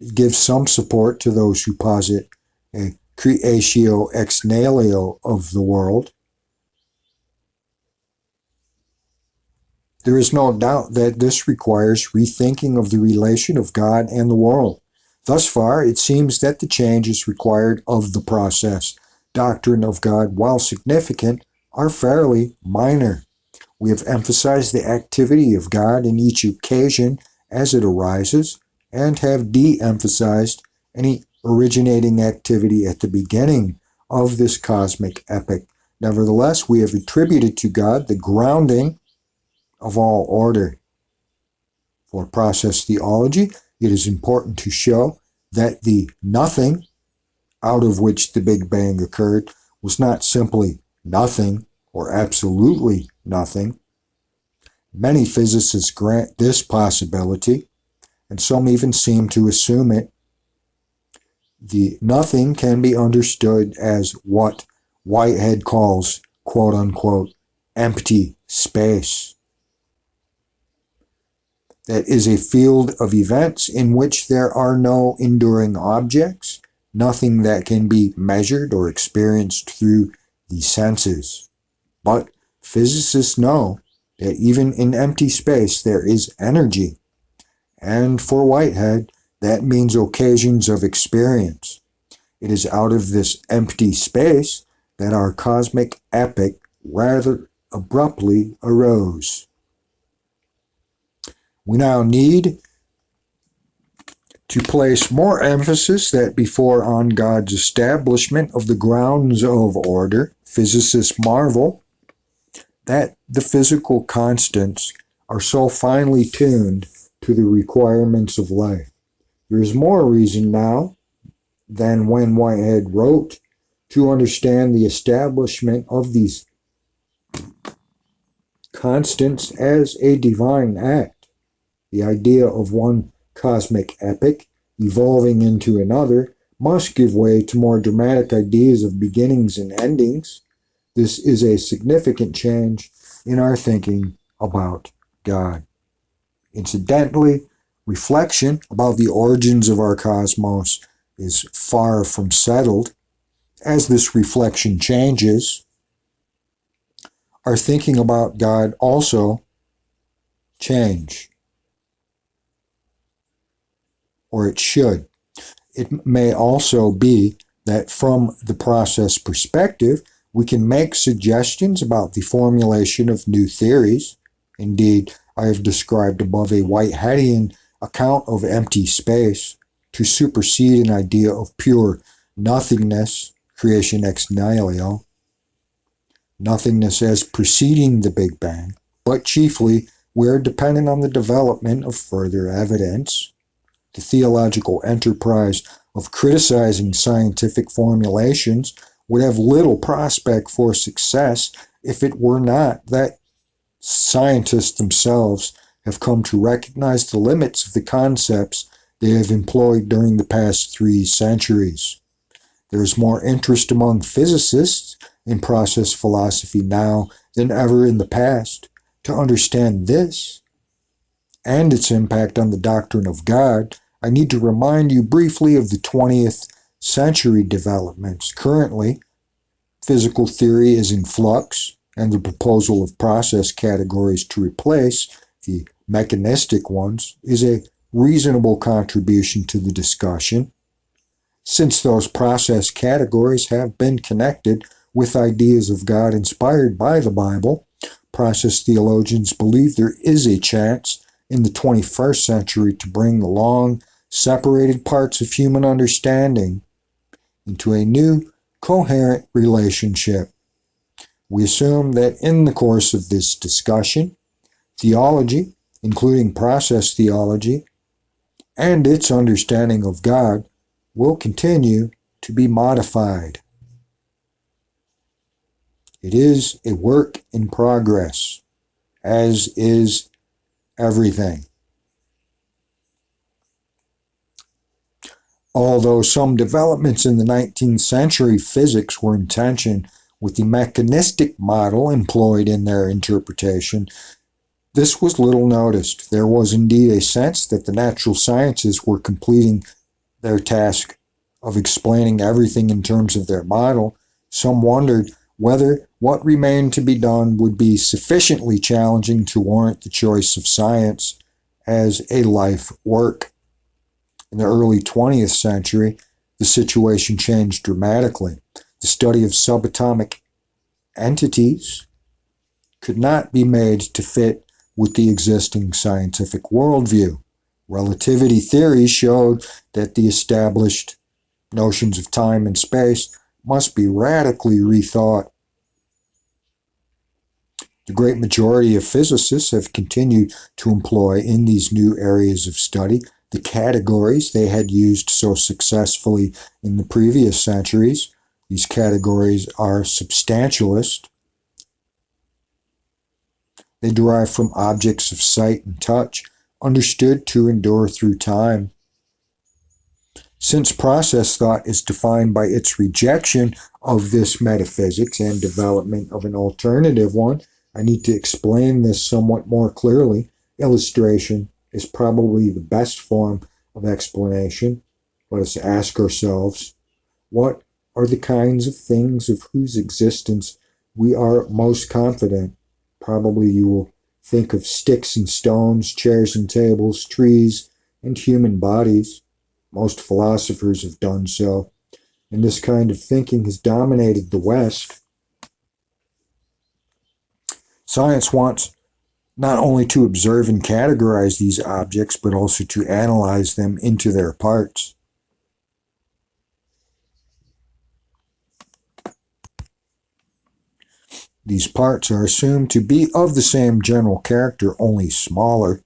A: It gives some support to those who posit a creatio ex nihilo of the world. There is no doubt that this requires rethinking of the relation of God and the world. Thus far, it seems that the change is required of the process. Doctrine of God, while significant, are fairly minor. We have emphasized the activity of God in each occasion as it arises, and have de-emphasized any originating activity at the beginning of this cosmic epoch. Nevertheless, we have attributed to God the grounding of all order. For process theology, it is important to show that the nothing out of which the Big Bang occurred was not simply nothing or absolutely nothing. Many physicists grant this possibility, and some even seem to assume it. The nothing can be understood as what Whitehead calls, quote unquote, empty space. That is a field of events in which there are no enduring objects, nothing that can be measured or experienced through the senses. But physicists know that even in empty space there is energy, and for Whitehead, that means occasions of experience. It is out of this empty space that our cosmic epoch rather abruptly arose. We now need to place more emphasis than before on God's establishment of the grounds of order. Physicists marvel that the physical constants are so finely tuned to the requirements of life. There is more reason now than when Whitehead wrote to understand the establishment of these constants as a divine act. The idea of one cosmic epoch evolving into another must give way to more dramatic ideas of beginnings and endings. This is a significant change in our thinking about God. Incidentally, reflection about the origins of our cosmos is far from settled. As this reflection changes, our thinking about God also change. Or it should. It may also be that from the process perspective, we can make suggestions about the formulation of new theories. Indeed, I have described above a Whiteheadian account of empty space to supersede an idea of pure nothingness, creation ex nihilo, nothingness as preceding the Big Bang, but chiefly we are dependent on the development of further evidence. The theological enterprise of criticizing scientific formulations would have little prospect for success if it were not that scientists themselves have come to recognize the limits of the concepts they have employed during the past 3 centuries. There is more interest among physicists in process philosophy now than ever in the past. To understand this and its impact on the doctrine of God, I need to remind you briefly of the 20th century developments. Currently, physical theory is in flux, and the proposal of process categories to replace the mechanistic ones is a reasonable contribution to the discussion. Since those process categories have been connected with ideas of God inspired by the Bible, process theologians believe there is a chance in the 21st century to bring the long separated parts of human understanding into a new, coherent relationship. We assume that in the course of this discussion, theology, including process theology, and its understanding of God, will continue to be modified. It is a work in progress, as is everything. Although some developments in the 19th century physics were in tension with the mechanistic model employed in their interpretation, this was little noticed. There was indeed a sense that the natural sciences were completing their task of explaining everything in terms of their model. Some wondered whether what remained to be done would be sufficiently challenging to warrant the choice of science as a life work. In the early 20th century, the situation changed dramatically. The study of subatomic entities could not be made to fit with the existing scientific worldview. Relativity theory showed that the established notions of time and space must be radically rethought. The great majority of physicists have continued to employ in these new areas of study the categories they had used so successfully in the previous centuries. These categories are substantialist. They derive from objects of sight and touch, understood to endure through time. Since process thought is defined by its rejection of this metaphysics and development of an alternative one, I need to explain this somewhat more clearly. Illustration is probably the best form of explanation. Let us ask ourselves, what are the kinds of things of whose existence we are most confident? Probably you will think of sticks and stones, chairs and tables, trees, and human bodies. Most philosophers have done so, and this kind of thinking has dominated the West. Science wants not only to observe and categorize these objects, but also to analyze them into their parts. These parts are assumed to be of the same general character, only smaller.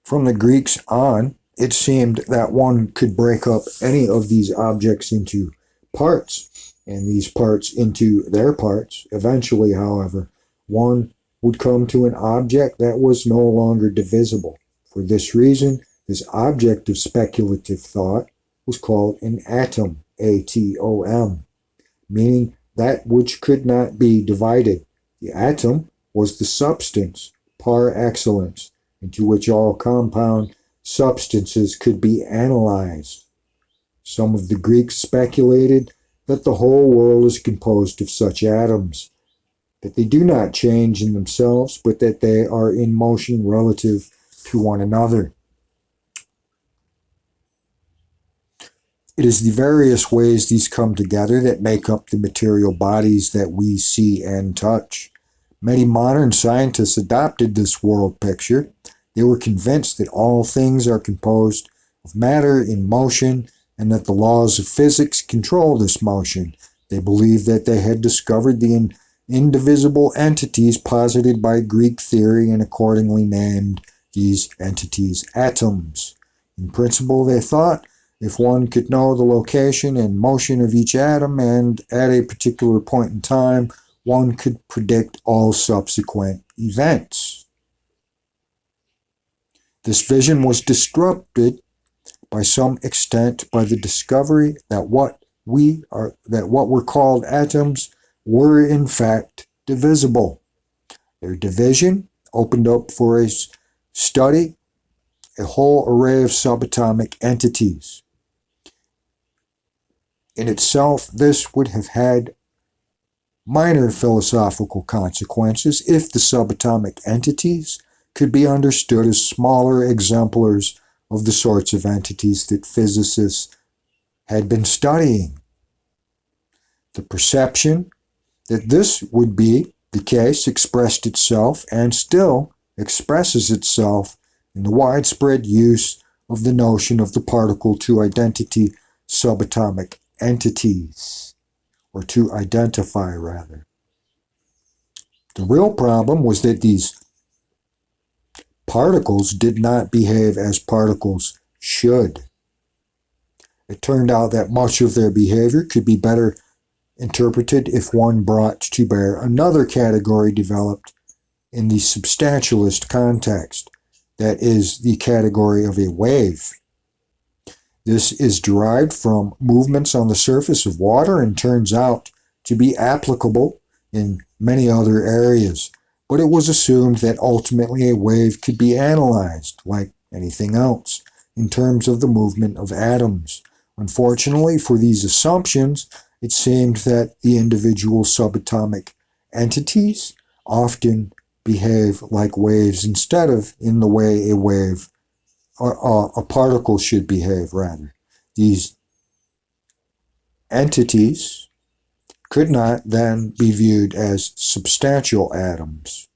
A: From the Greeks on, it seemed that one could break up any of these objects into parts, and these parts into their parts. Eventually, however, one would come to an object that was no longer divisible. For this reason, this object of speculative thought was called an atom, A-T-O-M, meaning that which could not be divided. The atom was the substance par excellence, into which all compound substances could be analyzed. Some of the Greeks speculated that the whole world is composed of such atoms, that they do not change in themselves, but that they are in motion relative to one another. It is the various ways these come together that make up the material bodies that we see and touch. Many modern scientists adopted this world picture. They were convinced that all things are composed of matter in motion and that the laws of physics control this motion. They believed that they had discovered the indivisible entities posited by Greek theory and accordingly named these entities atoms. In principle, they thought, if one could know the location and motion of each atom and at a particular point in time, one could predict all subsequent events. This vision was disrupted by some extent by the discovery that what were called atoms were in fact divisible. Their division opened up for a study a whole array of subatomic entities. In itself, this would have had minor philosophical consequences if the subatomic entities could be understood as smaller exemplars of the sorts of entities that physicists had been studying. The perception that this would be The case expressed itself and still expresses itself in the widespread use of the notion of the particle-to-identity subatomic entities, or to identify rather. The real problem was that these particles did not behave as particles should. It turned out that much of their behavior could be better interpreted if one brought to bear another category developed in the substantialist context, that is, the category of a wave. This is derived from movements on the surface of water and turns out to be applicable in many other areas, but it was assumed that ultimately a wave could be analyzed, like anything else, in terms of the movement of atoms. Unfortunately for these assumptions, it seemed that the individual subatomic entities often behave like waves instead of in the way a particle should behave, rather. These entities could not then be viewed as substantial atoms.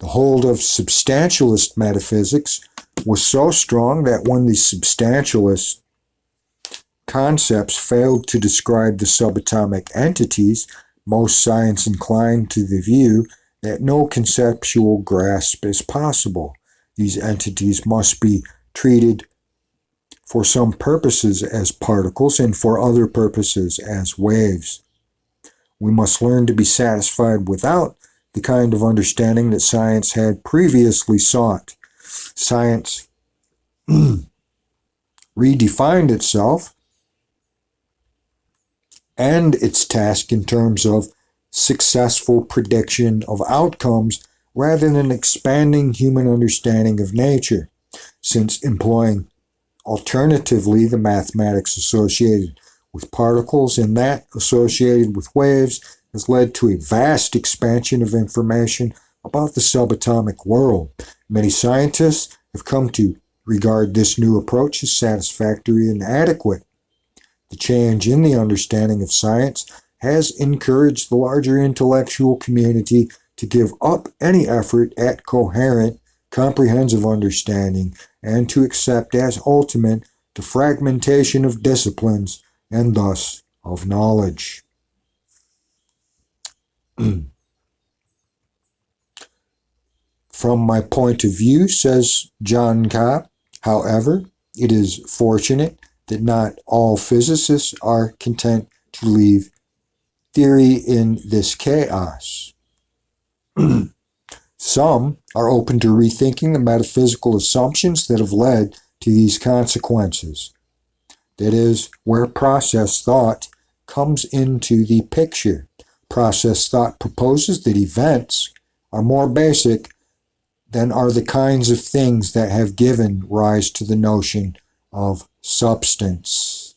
A: The hold of substantialist metaphysics was so strong that when the substantialist concepts failed to describe the subatomic entities, most science inclined to the view that no conceptual grasp is possible. These entities must be treated for some purposes as particles and for other purposes as waves. We must learn to be satisfied without the kind of understanding that science had previously sought. Science redefined itself and its task in terms of successful prediction of outcomes rather than expanding human understanding of nature, since employing alternatively the mathematics associated with particles and that associated with waves has led to a vast expansion of information about the subatomic world. Many scientists have come to regard this new approach as satisfactory and adequate. The change in the understanding of science has encouraged the larger intellectual community to give up any effort at coherent, comprehensive understanding and to accept as ultimate the fragmentation of disciplines and thus of knowledge. From my point of view, says John Cobb, however, it is fortunate that not all physicists are content to leave theory in this chaos. Some are open to rethinking the metaphysical assumptions that have led to these consequences. That is, where process thought comes into the picture. Process thought proposes that events are more basic than are the kinds of things that have given rise to the notion of substance.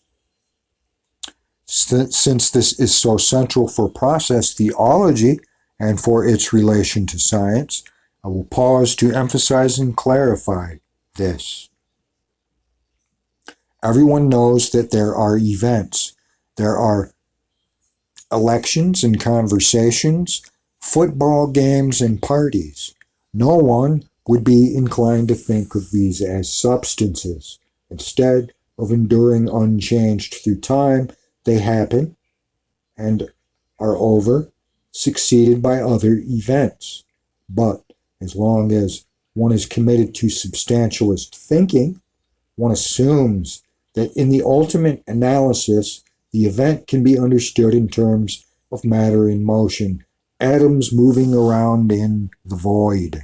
A: Since this is so central for process theology and for its relation to science, I will pause to emphasize and clarify this. Everyone knows that there are events. There are elections and conversations, football games and parties. No one would be inclined to think of these as substances. Instead of enduring unchanged through time, they happen and are over, succeeded by other events. But as long as one is committed to substantialist thinking, one assumes that in the ultimate analysis, the event can be understood in terms of matter in motion, atoms moving around in the void.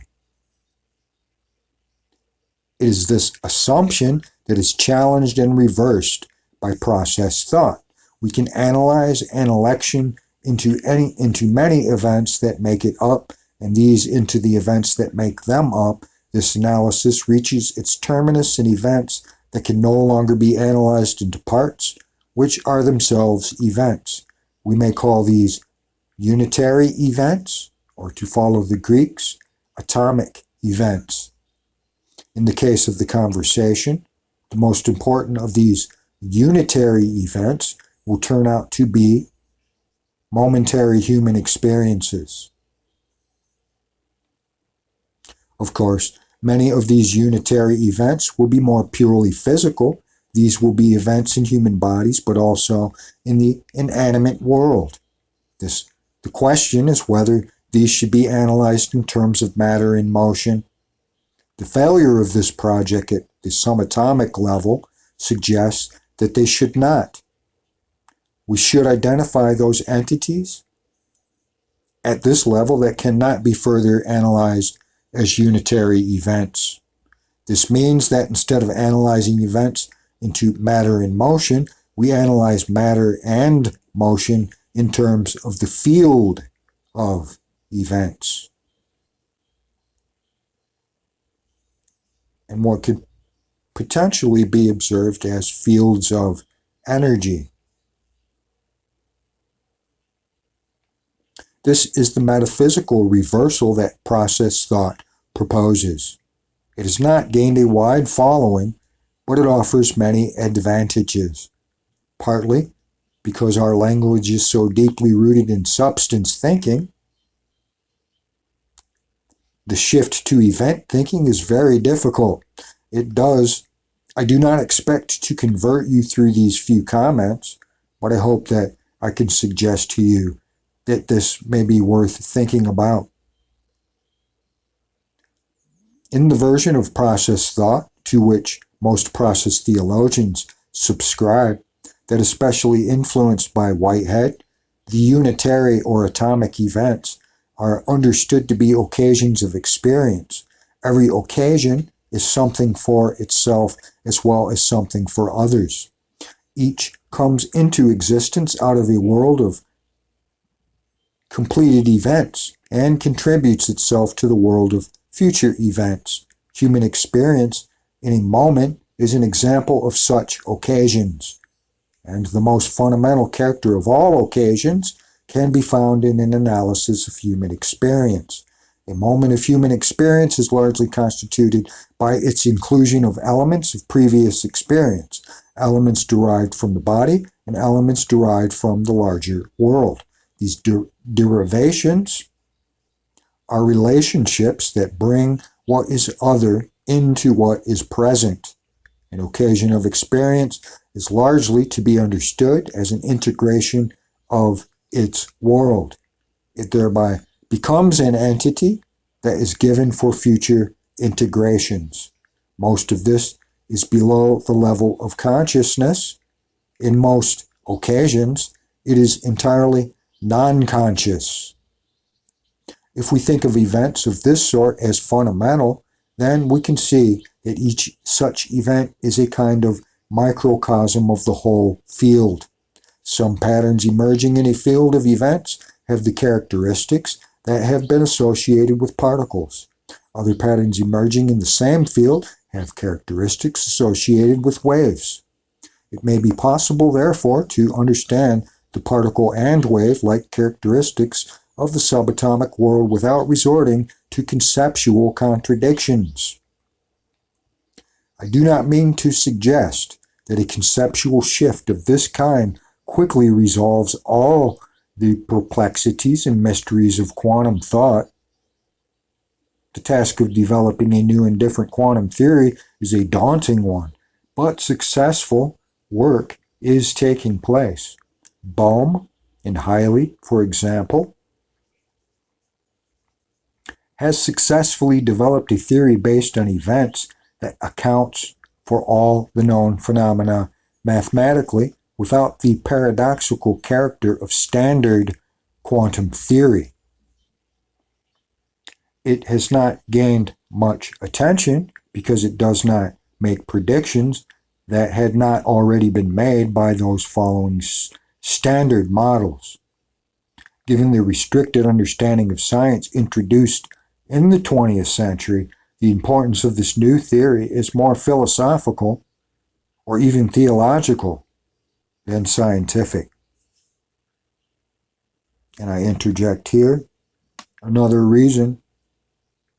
A: It is this assumption that is challenged and reversed by process thought. We can analyze an election into many events that make it up, and these into the events that make them up. This analysis reaches its terminus in events that can no longer be analyzed into parts, which are themselves events. We may call these unitary events, or to follow the Greeks, atomic events. In the case of the conversation, the most important of these unitary events will turn out to be momentary human experiences. Of course, many of these unitary events will be more purely physical. These will be events in human bodies, but also in the inanimate world. The question is whether these should be analyzed in terms of matter in motion. The failure of this project at the subatomic level suggests that they should not. We should identify those entities at this level that cannot be further analyzed as unitary events. This means that instead of analyzing events into matter in motion, we analyze matter and motion in terms of the field of events. And what could potentially be observed as fields of energy. This is the metaphysical reversal that process thought proposes. It has not gained a wide following, but it offers many advantages, partly because our language is so deeply rooted in substance thinking. The shift to event thinking is very difficult. I do not expect to convert you through these few comments, but I hope that I can suggest to you that this may be worth thinking about. In the version of process thought to which most process theologians subscribe, that especially influenced by Whitehead, the unitary or atomic events are understood to be occasions of experience. Every occasion is something for itself as well as something for others. Each comes into existence out of a world of completed events and contributes itself to the world of future events. Human experience in a moment is an example of such occasions, and the most fundamental character of all occasions can be found in an analysis of human experience. A moment of human experience is largely constituted by its inclusion of elements of previous experience, elements derived from the body and elements derived from the larger world. These derivations are relationships that bring what is other into what is present. An occasion of experience is largely to be understood as an integration of its world. It thereby becomes an entity that is given for future integrations. Most of this is below the level of consciousness. In most occasions, it is entirely non-conscious. If we think of events of this sort as fundamental, then we can see that each such event is a kind of microcosm of the whole field. Some patterns emerging in a field of events have the characteristics that have been associated with particles. Other patterns emerging in the same field have characteristics associated with waves. It may be possible, therefore, to understand the particle and wave-like characteristics of the subatomic world without resorting to conceptual contradictions. I do not mean to suggest that a conceptual shift of this kind quickly resolves all the perplexities and mysteries of quantum thought. The task of developing a new and different quantum theory is a daunting one, but successful work is taking place. Bohm and Hiley, for example, has successfully developed a theory based on events that accounts for all the known phenomena mathematically without the paradoxical character of standard quantum theory. It has not gained much attention because it does not make predictions that had not already been made by those following standard models. Given the restricted understanding of science introduced in the 20th century, the importance of this new theory is more philosophical or even theological than scientific. And I interject here another reason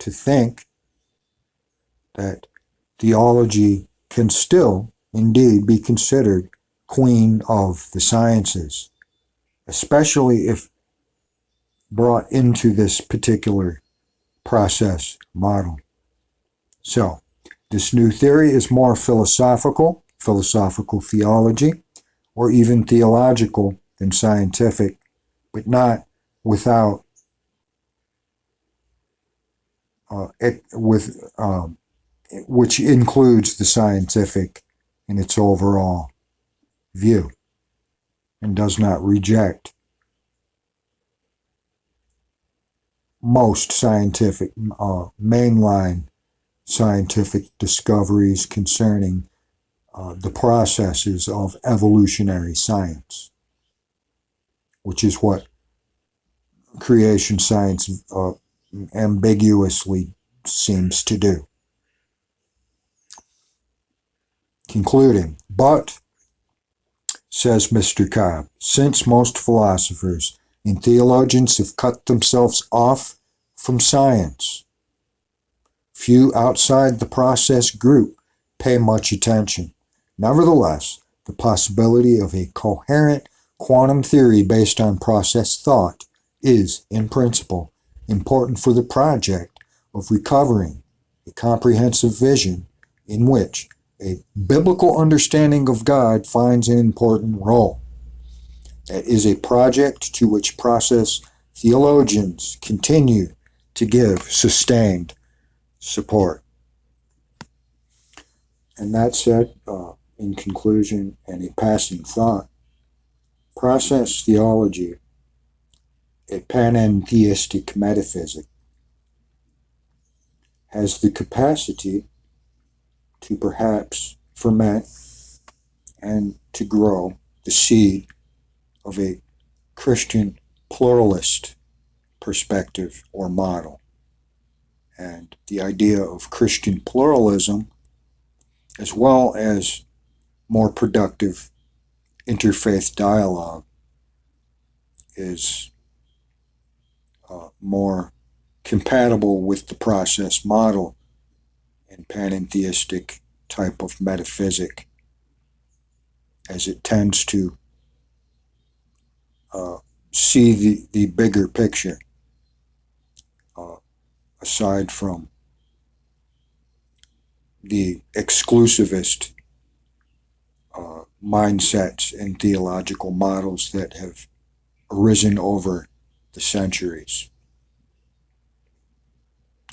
A: to think that theology can still indeed be considered queen of the sciences, especially if brought into this particular process model. So, this new theory is more philosophical theology, or even theological than scientific, but not without which includes the scientific in its overall view and does not reject most scientific, mainline scientific discoveries concerning the processes of evolutionary science, which is what creation science ambiguously seems to do. Concluding, but, says Mr. Cobb, since most philosophers and theologians have cut themselves off from science, few outside the process group pay much attention. Nevertheless, the possibility of a coherent quantum theory based on process thought is, in principle, important for the project of recovering a comprehensive vision in which a biblical understanding of God finds an important role. That is a project to which process theologians continue to give sustained support. And that said, in conclusion and a passing thought, process theology, a panentheistic metaphysic, has the capacity to perhaps ferment and to grow the seed of a Christian pluralist perspective or model. And the idea of Christian pluralism, as well as more productive interfaith dialogue, is more compatible with the process model and panentheistic type of metaphysic, as it tends to see the bigger picture, aside from the exclusivist mindsets and theological models that have arisen over the centuries.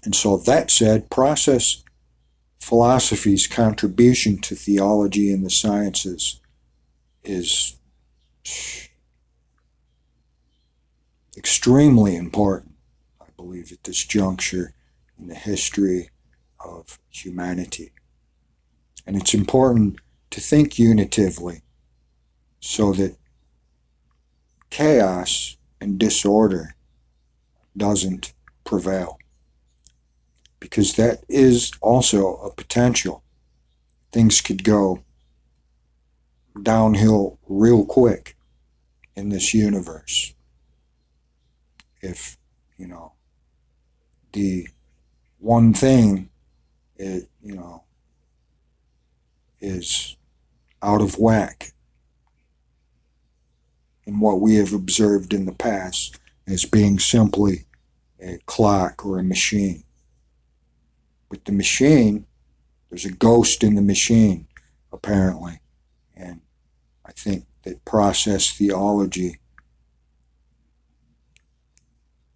A: And so that said, process philosophy's contribution to theology and the sciences is extremely important, I believe, at this juncture in the history of humanity. And it's important to think unitively so that chaos and disorder doesn't prevail, because that is also a potential. Things could go downhill real quick in this universe if, the one thing is out of whack in what we have observed in the past as being simply a clock or a machine. With the machine, there's a ghost in the machine, apparently. And I think that process theology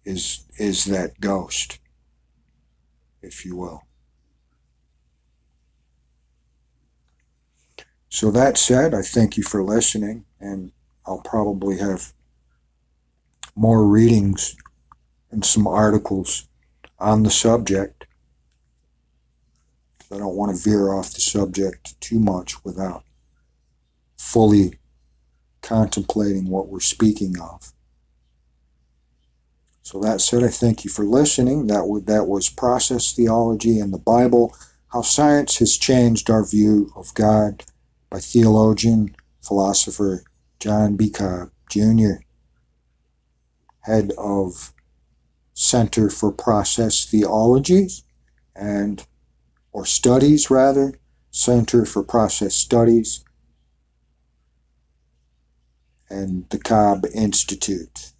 A: is that ghost, if you will. So that said, I thank you for listening, and I'll probably have more readings and some articles on the subject. I don't want to veer off the subject too much without fully contemplating what we're speaking of. So that said, I thank you for listening. That was Process Theology and the Bible, How Science Has Changed Our View of God, by theologian, philosopher John B. Cobb, Jr., head of Center for Process Theologies or Studies, rather, Center for Process Studies, and the Cobb Institute.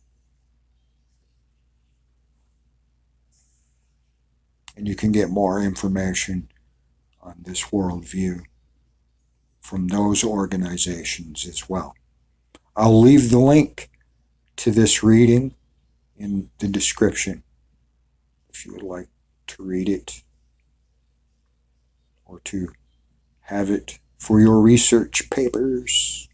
A: And you can get more information on this worldview from those organizations as well. I'll leave the link to this reading in the description if you would like to read it or to have it for your research papers.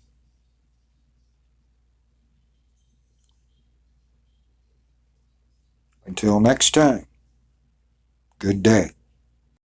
A: Until next time, good day.